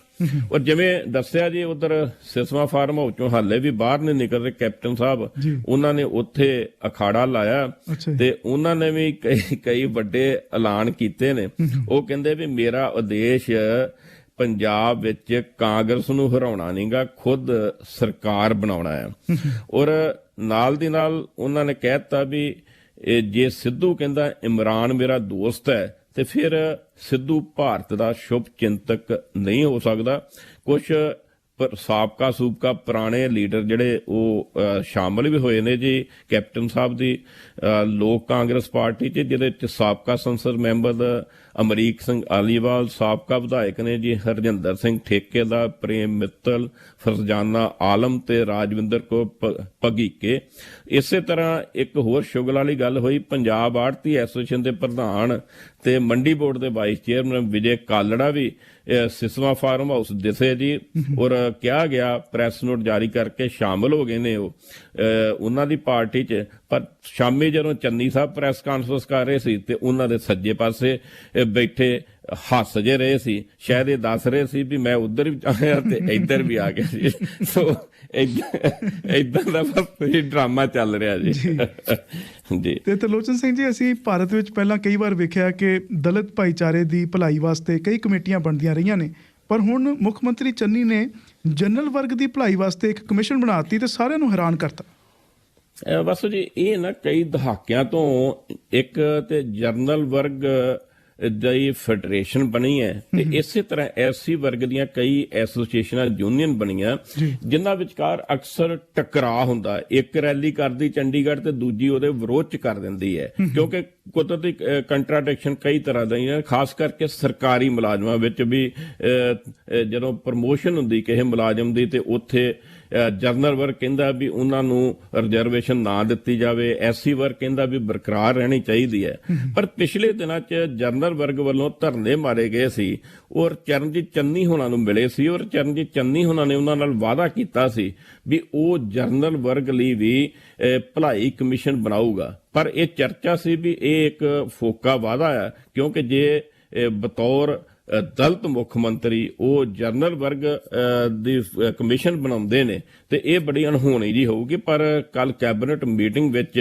ਔਰ ਜਿਵੇਂ ਦੱਸਿਆ ਜੀ, ਉਧਰ ਸਿਸਵਾ ਫਾਰਮ ਹਾਊਸ ਚੋਂ ਹਾਲੇ ਵੀ ਬਾਹਰ ਨਹੀਂ ਨਿਕਲ ਰਹੇ ਕੈਪਟਨ ਸਾਹਿਬ, ਉਹਨਾਂ ਨੇ ਉੱਥੇ ਅਖਾੜਾ ਲਾਇਆ ਤੇ ਉਹਨਾਂ ਨੇ ਵੀ ਕਈ ਵੱਡੇ ਐਲਾਨ ਕੀਤੇ ਨੇ। ਉਹ ਕਹਿੰਦੇ ਵੀ ਮੇਰਾ ਉਦੇਸ਼ ਪੰਜਾਬ ਵਿੱਚ ਕਾਂਗਰਸ ਨੂੰ ਹਰਾਉਣਾ ਨਹੀਂਗਾ, ਖੁਦ ਸਰਕਾਰ ਬਣਾਉਣਾ ਹੈ। ਔਰ ਨਾਲ ਦੀ ਨਾਲ ਉਹਨਾਂ ਨੇ ਕਹਿ ਦਿੱਤਾ ਵੀ ਜੇ ਸਿੱਧੂ ਕਹਿੰਦਾ ਇਮਰਾਨ ਮੇਰਾ ਦੋਸਤ ਹੈ ਤੇ ਫਿਰ ਸਿੱਧੂ ਭਾਰਤ ਦਾ ਸ਼ੁਭ ਚਿੰਤਕ ਨਹੀਂ ਹੋ ਸਕਦਾ। ਕੁਝ ਸਾਬਕਾ ਸੂਬਕਾ ਪੁਰਾਣੇ ਲੀਡਰ ਜਿਹੜੇ ਉਹ ਸ਼ਾਮਲ ਵੀ ਹੋਏ ਨੇ ਜੀ ਕੈਪਟਨ ਸਾਹਿਬ ਦੀ ਲੋਕ ਕਾਂਗਰਸ ਪਾਰਟੀ 'ਚ, ਜਿਹਦੇ 'ਚ ਸਾਬਕਾ ਸੰਸਦ ਮੈਂਬਰ ਅਮਰੀਕ ਸਿੰਘ ਆਲੀਵਾਲ, ਸਾਬਕਾ ਵਿਧਾਇਕ ਨੇ ਜੀ ਹਰਜਿੰਦਰ ਸਿੰਘ ਠੇਕੇਦਾਰ, ਪ੍ਰੇਮ ਮਿੱਤਲ, ਫਰਜ਼ਾਨਾ ਆਲਮ ਤੇ ਰਾਜਵਿੰਦਰ ਕੌਰ ਭਗੀਕੇ। ਇਸੇ ਤਰ੍ਹਾਂ ਇੱਕ ਹੋਰ ਸ਼ੁਗਲ ਵਾਲੀ ਗੱਲ ਹੋਈ, ਪੰਜਾਬ ਆੜਤੀ ਐਸੋਸੀਏਸ਼ਨ ਦੇ ਪ੍ਰਧਾਨ ਤੇ ਮੰਡੀ ਬੋਰਡ ਦੇ ਵਾਈਸ ਚੇਅਰਮੈਨ ਵਿਜੇ ਕਾਲੜਾ ਵੀ ਸਿਸਵਾ ਫਾਰਮ ਹਾਊਸ ਦਿਸੇ ਜੀ। ਔਰ ਕਿਹਾ ਗਿਆ ਪ੍ਰੈਸ ਨੋਟ ਜਾਰੀ ਕਰਕੇ ਸ਼ਾਮਲ ਹੋ ਗਏ ਨੇ ਉਹ ਉਹਨਾਂ ਦੀ ਪਾਰਟੀ 'ਚ। ਪਰ ਸ਼ਾਮੀ ਜਦੋਂ ਚੰਨੀ ਸਾਹਿਬ ਪ੍ਰੈਸ ਕਾਨਫਰੰਸ ਕਰ ਰਹੇ ਸੀ ਤੇ ਉਹਨਾਂ ਦੇ ਸੱਜੇ ਪਾਸੇ ਬੈਠੇ ਹੱਸ ਜੇ ਰਹੇ ਸੀ, ਸ਼ਾਇਦ ਇਹ ਦੱਸ ਰਹੇ ਸੀ ਵੀ ਮੈਂ ਉਧਰ ਵੀ ਆਇਆ ਤੇ ਇੱਧਰ ਵੀ ਆ ਗਿਆ ਜੀ। ਸੋ ਏਦਾਂ ਦਾ ਬਸ ਡਰਾਮਾ ਚੱਲ ਰਿਹਾ ਜੀ। ਜੀ ਤੇ ਤਰਲੋਚਨ ਸਿੰਘ ਜੀ, ਅਸੀਂ ਭਾਰਤ ਵਿੱਚ ਪਹਿਲਾਂ ਕਈ ਵਾਰ ਵੇਖਿਆ ਕਿ ਦਲਿਤ ਭਾਈਚਾਰੇ ਦੀ ਭਲਾਈ ਵਾਸਤੇ ਕਈ ਕਮੇਟੀਆਂ ਬਣਦੀਆਂ ਰਹੀਆਂ ਨੇ, ਪਰ ਹੁਣ ਮੁੱਖ ਮੰਤਰੀ ਚੰਨੀ ਨੇ ਜਨਰਲ ਵਰਗ ਦੀ ਭਲਾਈ ਵਾਸਤੇ ਇੱਕ ਕਮਿਸ਼ਨ ਬਣਾ ਦਿੱਤੀ ਤੇ ਸਾਰਿਆਂ ਨੂੰ ਹੈਰਾਨ ਕਰਤਾ। ਬਸ ਜੀ ਇਹ ਨਾ ਕਈ ਦਹਾਕਿਆਂ ਤੋਂ ਇੱਕ ਤੇ ਜਨਰਲ ਵਰਗ ਦੀ ਫੈਡਰੇਸ਼ਨ ਬਣੀ ਹੈ ਤੇ ਇਸੇ ਤਰ੍ਹਾਂ ਐਸਸੀ ਵਰਗ ਦੀਆਂ ਕਈ ਐਸੋਸੀਏਸ਼ਨਾਂ ਯੂਨੀਅਨ ਬਣੀਆਂ ਜਿਨ੍ਹਾਂ ਵਿਚਕਾਰ ਅਕਸਰ ਟਕਰਾਅ ਹੁੰਦਾ। ਇੱਕ ਰੈਲੀ ਕਰਦੀ ਚੰਡੀਗੜ੍ਹ ਤੇ ਦੂਜੀ ਉਹਦੇ ਵਿਰੋਧ ਚ ਕਰ ਦਿੰਦੀ ਹੈ, ਕਿਉਂਕਿ ਕੁਦਰਤੀ ਕੰਟਰਾਡਿਕਸ਼ਨ ਕਈ ਤਰ੍ਹਾਂ ਦੀਆਂ, ਖਾਸ ਕਰਕੇ ਸਰਕਾਰੀ ਮੁਲਾਜ਼ਮਾਂ ਵਿੱਚ ਵੀ ਜਦੋਂ ਪ੍ਰਮੋਸ਼ਨ ਹੁੰਦੀ ਕਿਸੇ ਮੁਲਾਜ਼ਮ ਦੀ ਤੇ ਉੱਥੇ ਜਨਰਲ ਵਰਗ ਕਹਿੰਦਾ ਵੀ ਉਹਨਾਂ ਨੂੰ ਰਿਜ਼ਰਵੇਸ਼ਨ ਨਾ ਦਿੱਤੀ ਜਾਵੇ, ਐਸਸੀ ਵਰਗ ਕਹਿੰਦਾ ਵੀ ਬਰਕਰਾਰ ਰਹਿਣੀ ਚਾਹੀਦੀ ਹੈ। ਪਰ ਪਿਛਲੇ ਦਿਨਾਂ 'ਚ ਜਨਰਲ ਵਰਗ ਵੱਲੋਂ ਧਰਨੇ ਮਾਰੇ ਗਏ ਸੀ ਔਰ ਚਰਨਜੀਤ ਚੰਨੀ ਹੋਣਾ ਨੂੰ ਮਿਲੇ ਸੀ ਔਰ ਚਰਨਜੀਤ ਚੰਨੀ ਹੋਣਾ ਨੇ ਉਹਨਾਂ ਨਾਲ ਵਾਅਦਾ ਕੀਤਾ ਸੀ ਵੀ ਉਹ ਜਨਰਲ ਵਰਗ ਲਈ ਵੀ ਭਲਾਈ ਕਮਿਸ਼ਨ ਬਣਾਊਗਾ। ਪਰ ਇਹ ਚਰਚਾ ਸੀ ਵੀ ਇਹ ਇੱਕ ਫੋਕਾ ਵਾਅਦਾ ਹੈ, ਕਿਉਂਕਿ ਜੇ ਬਤੌਰ ਦਲਿਤ ਮੁੱਖ ਮੰਤਰੀ ਉਹ ਜਨਰਲ ਵਰਗ ਦੀ ਕਮਿਸ਼ਨ ਬਣਾਉਂਦੇ ਨੇ ਤੇ ਇਹ ਬੜੀ ਅਣਹੋਣੀ ਜੀ ਹੋਊਗੀ। ਪਰ ਕੱਲ ਕੈਬਨਿਟ ਮੀਟਿੰਗ ਵਿੱਚ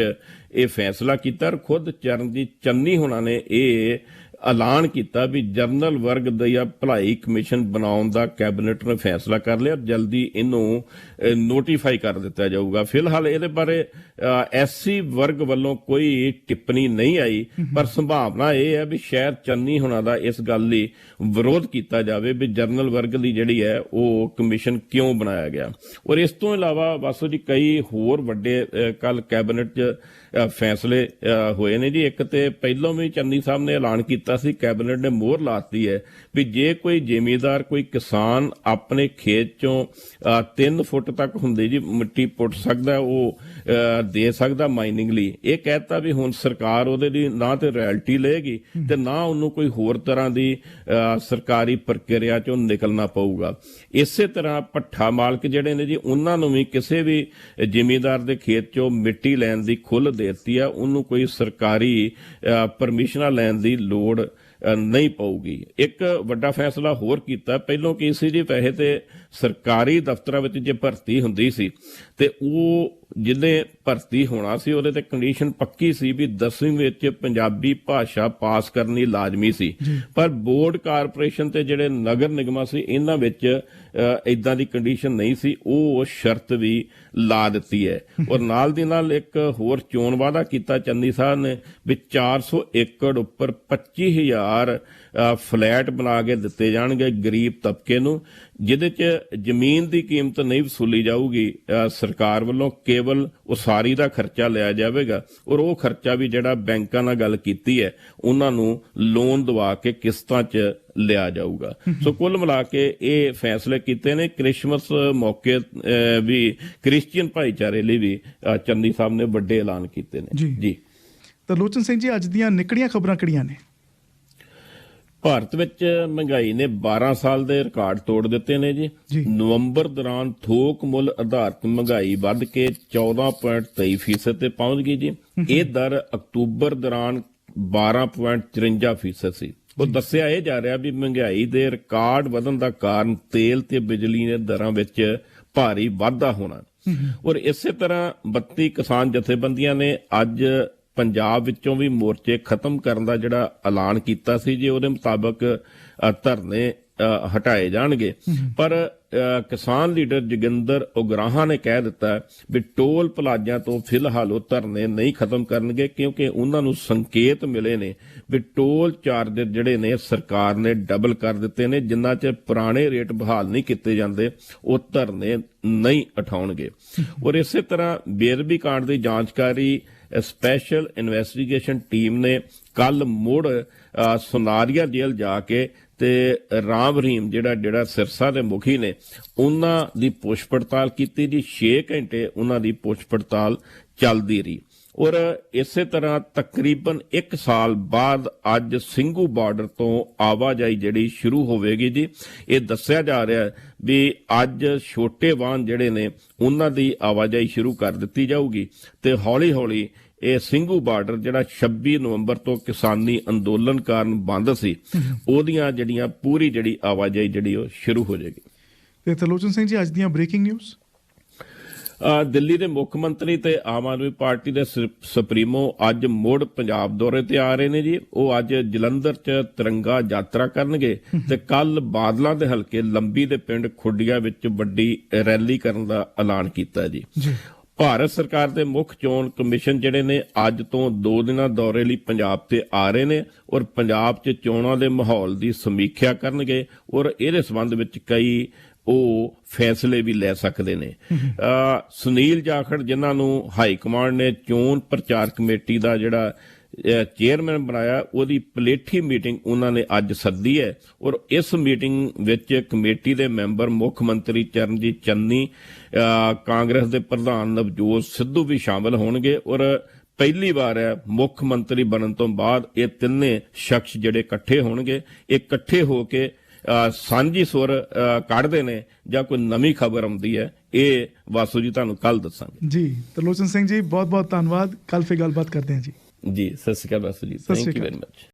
ਇਹ ਫੈਸਲਾ ਕੀਤਾ ਔਰ ਖੁਦ ਚਰਨਜੀਤ ਚੰਨੀ ਹੋਣਾ ਨੇ ਇਹ ਐਲਾਨ ਕੀਤਾ ਵੀ ਜਨਰਲ ਵਰਗ ਦੀ ਭਲਾਈ ਕਮਿਸ਼ਨ ਬਣਾਉਣ ਦਾ ਕੈਬਨਿਟ ਨੇ ਫੈਸਲਾ ਕਰ ਲਿਆ। ਜਲਦੀ ਇਹਨੂੰ ਨੋਟੀਫਾਈ ਕਰ ਦਿੱਤਾ ਜਾਊਗਾ। ਫਿਲਹਾਲ ਇਹਦੇ ਬਾਰੇ ਐਸਸੀ ਵਰਗ ਵੱਲੋਂ ਕੋਈ ਟਿੱਪਣੀ ਨਹੀਂ ਆਈ, ਪਰ ਸੰਭਾਵਨਾ ਇਹ ਹੈ ਵੀ ਸ਼ਾਇਦ ਚੰਨੀ ਹੋਣਾ ਦਾ ਇਸ ਗੱਲ ਲਈ ਵਿਰੋਧ ਕੀਤਾ ਜਾਵੇ ਵੀ ਜਨਰਲ ਵਰਗ ਦੀ ਜਿਹੜੀ ਹੈ ਉਹ ਕਮਿਸ਼ਨ ਕਿਉਂ ਬਣਾਇਆ ਗਿਆ। ਔਰ ਇਸ ਤੋਂ ਇਲਾਵਾ ਬਸ ਜੀ ਕਈ ਹੋਰ ਵੱਡੇ ਕੱਲ ਕੈਬਨਿਟ 'ਚ ਫੈਸਲੇ ਹੋਏ ਨੇ ਜੀ। ਇੱਕ ਤੇ ਪਹਿਲਾਂ ਵੀ ਚੰਨੀ ਸਾਹਿਬ ਨੇ ਐਲਾਨ ਕੀਤਾ ਸੀ, ਕੈਬਨਿਟ ਨੇ ਮੋਹਰ ਲਾਤੀ ਹੈ ਵੀ ਜੇ ਕੋਈ ਜ਼ਿਮੀਂਦਾਰ ਕੋਈ ਕਿਸਾਨ ਆਪਣੇ ਖੇਤ 'ਚੋਂ 3 ਫੁੱਟ ਤੱਕ ਹੁੰਦੀ ਜੀ ਮਿੱਟੀ ਪੁੱਟ ਸਕਦਾ, ਉਹ ਦੇ ਸਕਦਾ ਮਾਈਨਿੰਗ ਲਈ। ਇਹ ਕਹਿਤਾ ਵੀ ਹੁਣ ਸਰਕਾਰ ਉਹਦੇ ਲਈ ਨਾ ਤੇ ਰਾਇਲਟੀ ਲਏਗੀ ਤੇ ਨਾ ਉਹਨੂੰ ਕੋਈ ਹੋਰ ਤਰ੍ਹਾਂ ਦੀ ਸਰਕਾਰੀ ਪ੍ਰਕਿਰਿਆ 'ਚੋਂ ਨਿਕਲਣਾ ਪਊਗਾ। ਇਸੇ ਤਰ੍ਹਾਂ ਭੱਠਾ ਮਾਲਕ ਜਿਹੜੇ ਨੇ ਜੀ ਉਹਨਾਂ ਨੂੰ ਵੀ ਕਿਸੇ ਵੀ ਜ਼ਿਮੀਂਦਾਰ ਦੇ ਖੇਤ 'ਚੋਂ ਮਿੱਟੀ ਲੈਣ ਦੀ ਖੁੱਲ੍ਹ ਦੇ ਦਿੱਤੀ ਆ, ਉਹਨੂੰ ਕੋਈ ਸਰਕਾਰੀ ਪਰਮਿਸ਼ਨਾਂ ਲੈਣ ਦੀ ਲੋੜ ਨਹੀਂ ਪਊਗੀ। ਇੱਕ ਵੱਡਾ ਫੈਸਲਾ ਹੋਰ ਕੀਤਾ, ਪਹਿਲੋਂ ਕੀ ਸੀ ਜੀ, ਪੈਸੇ ਤੇ ਸਰਕਾਰੀ ਦਫ਼ਤਰਾਂ ਵਿੱਚ ਜੇ ਭਰਤੀ ਹੁੰਦੀ ਸੀ ਤੇ ਉਹ ਜਿਹਦੇ ਭਰਤੀ ਹੋਣਾ ਸੀ ਉਹਦੇ ਤੇ ਕੰਡੀਸ਼ਨ ਪੱਕੀ ਸੀ ਵੀ 10ਵੀਂ ਵਿੱਚ ਪੰਜਾਬੀ ਭਾਸ਼ਾ ਪਾਸ ਕਰਨੀ ਲਾਜ਼ਮੀ ਸੀ, ਪਰ ਬੋਰਡ ਕਾਰਪੋਰੇਸ਼ਨ ਤੇ ਜਿਹੜੇ ਨਗਰ ਨਿਗਮਾਂ ਸੀ ਇਹਨਾਂ ਵਿੱਚ ਇਦਾਂ ਦੀ ਕੰਡੀਸ਼ਨ ਨਹੀਂ ਸੀ, ਉਹ ਸ਼ਰਤ ਵੀ ਲਾ ਦਿੱਤੀ ਹੈ। ਔਰ ਨਾਲ ਦੀ ਨਾਲ ਇੱਕ ਹੋਰ ਚੋਣ ਵਾਅਦਾ ਕੀਤਾ ਚੰਨੀ ਸਾਹਿਬ ਨੇ ਵੀ 400 ਏਕੜ ਉੱਪਰ 25,000 ਫਲੈਟ ਬਣਾ ਕੇ ਦਿੱਤੇ ਜਾਣਗੇ ਗਰੀਬ ਤਬਕੇ ਨੂੰ, ਜਿਹਦੇ 'ਚ ਜ਼ਮੀਨ ਦੀ ਕੀਮਤ ਨਹੀਂ ਵਸੂਲੀ ਜਾਊਗੀ ਸਰਕਾਰ ਵੱਲੋਂ, ਕੇਵਲ ਉਸਾਰੀ ਦਾ ਖਰਚਾ ਲਿਆ ਜਾਵੇਗਾ ਔਰ ਉਹ ਖਰਚਾ ਵੀ ਜਿਹੜਾ ਬੈਂਕਾਂ ਨਾਲ ਗੱਲ ਕੀਤੀ ਹੈ ਉਹਨਾਂ ਨੂੰ ਲੋਨ ਦਵਾ ਕੇ ਕਿਸ਼ਤਾਂ 'ਚ ਲਿਆ ਜਾਊਗਾ। ਸੋ ਕੁੱਲ ਮਿਲਾ ਕੇ ਇਹ ਫੈਸਲੇ ਕੀਤੇ ਨੇ। ਕ੍ਰਿਸਮਸ ਮੌਕੇ ਵੀ ਕ੍ਰਿਸਚੀਅਨ ਭਾਈਚਾਰੇ ਲਈ ਵੀ ਚੰਨੀ ਸਾਹਿਬ ਨੇ ਵੱਡੇ ਐਲਾਨ ਕੀਤੇ ਨੇ। ਜੀ ਤਾਂ ਲੋਚਨ ਸਿੰਘ ਜੀ, ਅੱਜ ਦੀਆਂ ਨਿਕੜੀਆਂ ਖਬਰਾਂ ਕਿਹੜੀਆਂ ਨੇ? ਭਾਰਤ ਵਿੱਚ ਮਹਿੰਗਾਈ ਨੇ 12 ਸਾਲ ਦੇ ਰਿਕਾਰਡ ਤੋੜ ਦਿੱਤੇ ਨੇ ਜੀ। ਨਵੰਬਰ ਦੌਰਾਨ ਥੋਕ ਮੁੱਲ ਆਧਾਰਿਤ ਮਹਿੰਗਾਈ ਵੱਧ ਕੇ 14.23% ਤੇ ਪਹੁੰਚ ਗਈ ਜੀ। ਇਹ ਦਰ ਅਕਤੂਬਰ ਦੌਰਾਨ 12.53% ਸੀ। ਉਹ ਦੱਸਿਆ ਇਹ ਜਾ ਰਿਹਾ ਵੀ ਮਹਿੰਗਾਈ ਦੇ ਰਿਕਾਰਡ ਵਧਣ ਦਾ ਕਾਰਨ ਤੇਲ ਤੇ ਬਿਜਲੀ ਦੇ ਦਰਾਂ ਵਿੱਚ ਭਾਰੀ ਵਾਧਾ ਹੋਣਾ ਔਰ ਇਸੇ ਤਰ੍ਹਾਂ 32 ਕਿਸਾਨ ਜਥੇਬੰਦੀਆਂ ਨੇ ਅੱਜ ਪੰਜਾਬ ਵਿੱਚੋਂ ਵੀ ਮੋਰਚੇ ਖਤਮ ਕਰਨ ਦਾ ਜਿਹੜਾ ਐਲਾਨ ਕੀਤਾ ਸੀ ਜੀ, ਉਹਦੇ ਮੁਤਾਬਕ ਧਰਨੇ ਹਟਾਏ ਜਾਣਗੇ। ਪਰ ਕਿਸਾਨ ਲੀਡਰ ਜੋਗਿੰਦਰ ਉਗਰਾਹਾਂ ਨੇ ਕਹਿ ਦਿੱਤਾ ਵੀ ਟੋਲ ਪਲਾਜ਼ਿਆਂ ਤੋਂ ਫਿਲਹਾਲ ਉਹ ਧਰਨੇ ਨਹੀਂ ਖਤਮ ਕਰਨਗੇ, ਕਿਉਂਕਿ ਉਹਨਾਂ ਨੂੰ ਸੰਕੇਤ ਮਿਲੇ ਨੇ ਵੀ ਟੋਲ ਚਾਰਜ ਜਿਹੜੇ ਨੇ ਸਰਕਾਰ ਨੇ ਡਬਲ ਕਰ ਦਿੱਤੇ ਨੇ, ਜਿੰਨਾ ਚਿਰ ਪੁਰਾਣੇ ਰੇਟ ਬਹਾਲ ਨਹੀਂ ਕੀਤੇ ਜਾਂਦੇ ਉਹ ਧਰਨੇ ਨਹੀਂ ਉਠਾਉਣਗੇ। ਔਰ ਇਸੇ ਤਰ੍ਹਾਂ ਬੇਅਦਬੀ ਕਾਂਡ ਦੀ ਜਾਂਚਕਾਰੀ ਸਪੈਸ਼ਲ ਇਨਵੈਸਟੀਗੇਸ਼ਨ ਟੀਮ ਨੇ ਕੱਲ ਮੁੜ ਸੁਨਾਰੀਆ ਜੇਲ੍ਹ ਜਾ ਕੇ ਤੇ ਰਾਮ ਰਹੀਮ ਜਿਹੜਾ ਸਿਰਸਾ ਦੇ ਮੁਖੀ ਨੇ ਉਹਨਾਂ ਦੀ ਪੁੱਛ ਪੜਤਾਲ ਕੀਤੀ ਜੀ। 6 ਘੰਟੇ ਉਹਨਾਂ ਦੀ ਪੁੱਛ ਪੜਤਾਲ ਚੱਲਦੀ ਰਹੀ ਔਰ ਇਸੇ ਤਰ੍ਹਾਂ ਤਕਰੀਬਨ 1 ਸਾਲ ਬਾਅਦ ਅੱਜ ਸਿੰਘੂ ਬਾਰਡਰ ਤੋਂ ਆਵਾਜਾਈ ਜਿਹੜੀ ਸ਼ੁਰੂ ਹੋਵੇਗੀ ਜੀ। ਇਹ ਦੱਸਿਆ ਜਾ ਰਿਹਾ ਵੀ ਅੱਜ ਛੋਟੇ ਵਾਹਨ ਜਿਹੜੇ ਨੇ ਉਹਨਾਂ ਦੀ ਆਵਾਜਾਈ ਸ਼ੁਰੂ ਕਰ ਦਿੱਤੀ ਜਾਊਗੀ ਤੇ ਹੌਲੀ ਹੌਲੀ ਇਹ ਸਿੰਘੂ ਬਾਰਡਰ ਜਿਹੜਾ 26 ਨਵੰਬਰ ਤੋਂ ਕਿਸਾਨੀ ਅੰਦੋਲਨ ਕਾਰਨ ਬੰਦ ਸੀ, ਉਹਦੀਆਂ ਜਿਹੜੀਆਂ ਪੂਰੀ ਜਿਹੜੀ ਆਵਾਜਾਈ ਜਿਹੜੀ ਉਹ ਸ਼ੁਰੂ ਹੋ ਜਾਏਗੀ। ਤੇ ਤਲੋਚਨ ਸਿੰਘ ਜੀ, ਅੱਜ ਦੀਆਂ ਬ੍ਰੇਕਿੰਗ ਨਿਊਜ਼। ਦਿੱਲੀ ਦੇ ਮੁੱਖ ਮੰਤਰੀ ਤੇ ਆਮ ਆਦਮੀ ਪਾਰਟੀ ਦੇ ਸੁਪਰੀਮੋ ਅੱਜ ਮੁੜ ਪੰਜਾਬ ਦੌਰੇ ਤੇ ਆ ਰਹੇ ਨੇ ਜੀ। ਉਹ ਅੱਜ ਜਲੰਧਰ 'ਚ ਤਿਰੰਗਾ ਯਾਤਰਾ ਕਰਨਗੇ ਤੇ ਕੱਲ ਬਾਦਲਾਂ ਦੇ ਹਲਕੇ ਲੰਬੀ ਦੇ ਪਿੰਡ ਖੁੱਡੀਆਂ ਵਿੱਚ ਵੱਡੀ ਰੈਲੀ ਕਰਨ ਦਾ ਐਲਾਨ ਕੀਤਾ ਜੀ। ਭਾਰਤ ਸਰਕਾਰ ਦੇ ਮੁੱਖ ਚੋਣ ਕਮਿਸ਼ਨ ਜਿਹੜੇ ਨੇ ਅੱਜ ਤੋਂ 2 ਦਿਨਾਂ ਦੌਰੇ ਲਈ ਪੰਜਾਬ ਤੇ ਆ ਰਹੇ ਨੇ ਔਰ ਪੰਜਾਬ 'ਚ ਚੋਣਾਂ ਦੇ ਮਾਹੌਲ ਦੀ ਸਮੀਖਿਆ ਕਰਨਗੇ ਔਰ ਇਹਦੇ ਸੰਬੰਧ ਵਿੱਚ ਕਈ ਉਹ ਫੈਸਲੇ ਵੀ ਲੈ ਸਕਦੇ ਨੇ। ਸੁਨੀਲ ਜਾਖੜ ਜਿਨ੍ਹਾਂ ਨੂੰ ਹਾਈ ਕਮਾਂਡ ਨੇ ਚੋਣ ਪ੍ਰਚਾਰ ਕਮੇਟੀ ਦਾ ਜਿਹੜਾ ਚੇਅਰਮੈਨ ਬਣਾਇਆ, ਉਹਦੀ ਪਲੇਠੀ ਮੀਟਿੰਗ ਉਹਨਾਂ ਨੇ ਅੱਜ ਸੱਦੀ ਹੈ ਔਰ ਇਸ ਮੀਟਿੰਗ ਵਿੱਚ ਕਮੇਟੀ ਦੇ ਮੈਂਬਰ ਮੁੱਖ ਮੰਤਰੀ ਚਰਨਜੀਤ ਚੰਨੀ, ਕਾਂਗਰਸ ਦੇ ਪ੍ਰਧਾਨ ਨਵਜੋਤ ਸਿੱਧੂ ਵੀ ਸ਼ਾਮਲ ਹੋਣਗੇ ਔਰ ਪਹਿਲੀ ਵਾਰ ਹੈ ਮੁੱਖ ਮੰਤਰੀ ਬਣਨ ਤੋਂ ਬਾਅਦ ਇਹ ਤਿੰਨੇ ਸ਼ਖਸ ਜਿਹੜੇ ਇਕੱਠੇ ਹੋਣਗੇ, ਇਹ ਇਕੱਠੇ ਹੋ ਕੇ ਸਾਂਝੀ ਸੁਰ ਕੱਢਦੇ ਨੇ ਜਾਂ ਕੋਈ ਨਵੀਂ ਖਬਰ ਆਉਂਦੀ ਹੈ, ਇਹ ਵਾਸੂ ਜੀ ਤੁਹਾਨੂੰ ਕੱਲ ਦੱਸਾਂਗੇ ਜੀ। ਤਰਲੋਚਨ ਸਿੰਘ ਜੀ, ਬਹੁਤ ਬਹੁਤ ਧੰਨਵਾਦ। ਕੱਲ ਫਿਰ ਗੱਲਬਾਤ ਕਰਦੇ ਹਾਂ ਜੀ। ਜੀ ਸਤਿ ਸ਼੍ਰੀ ਅਕਾਲ ਵਾਸੂ ਜੀ, ਥੈਂਕ ਯੂ ਵੈਰੀ ਮਚ।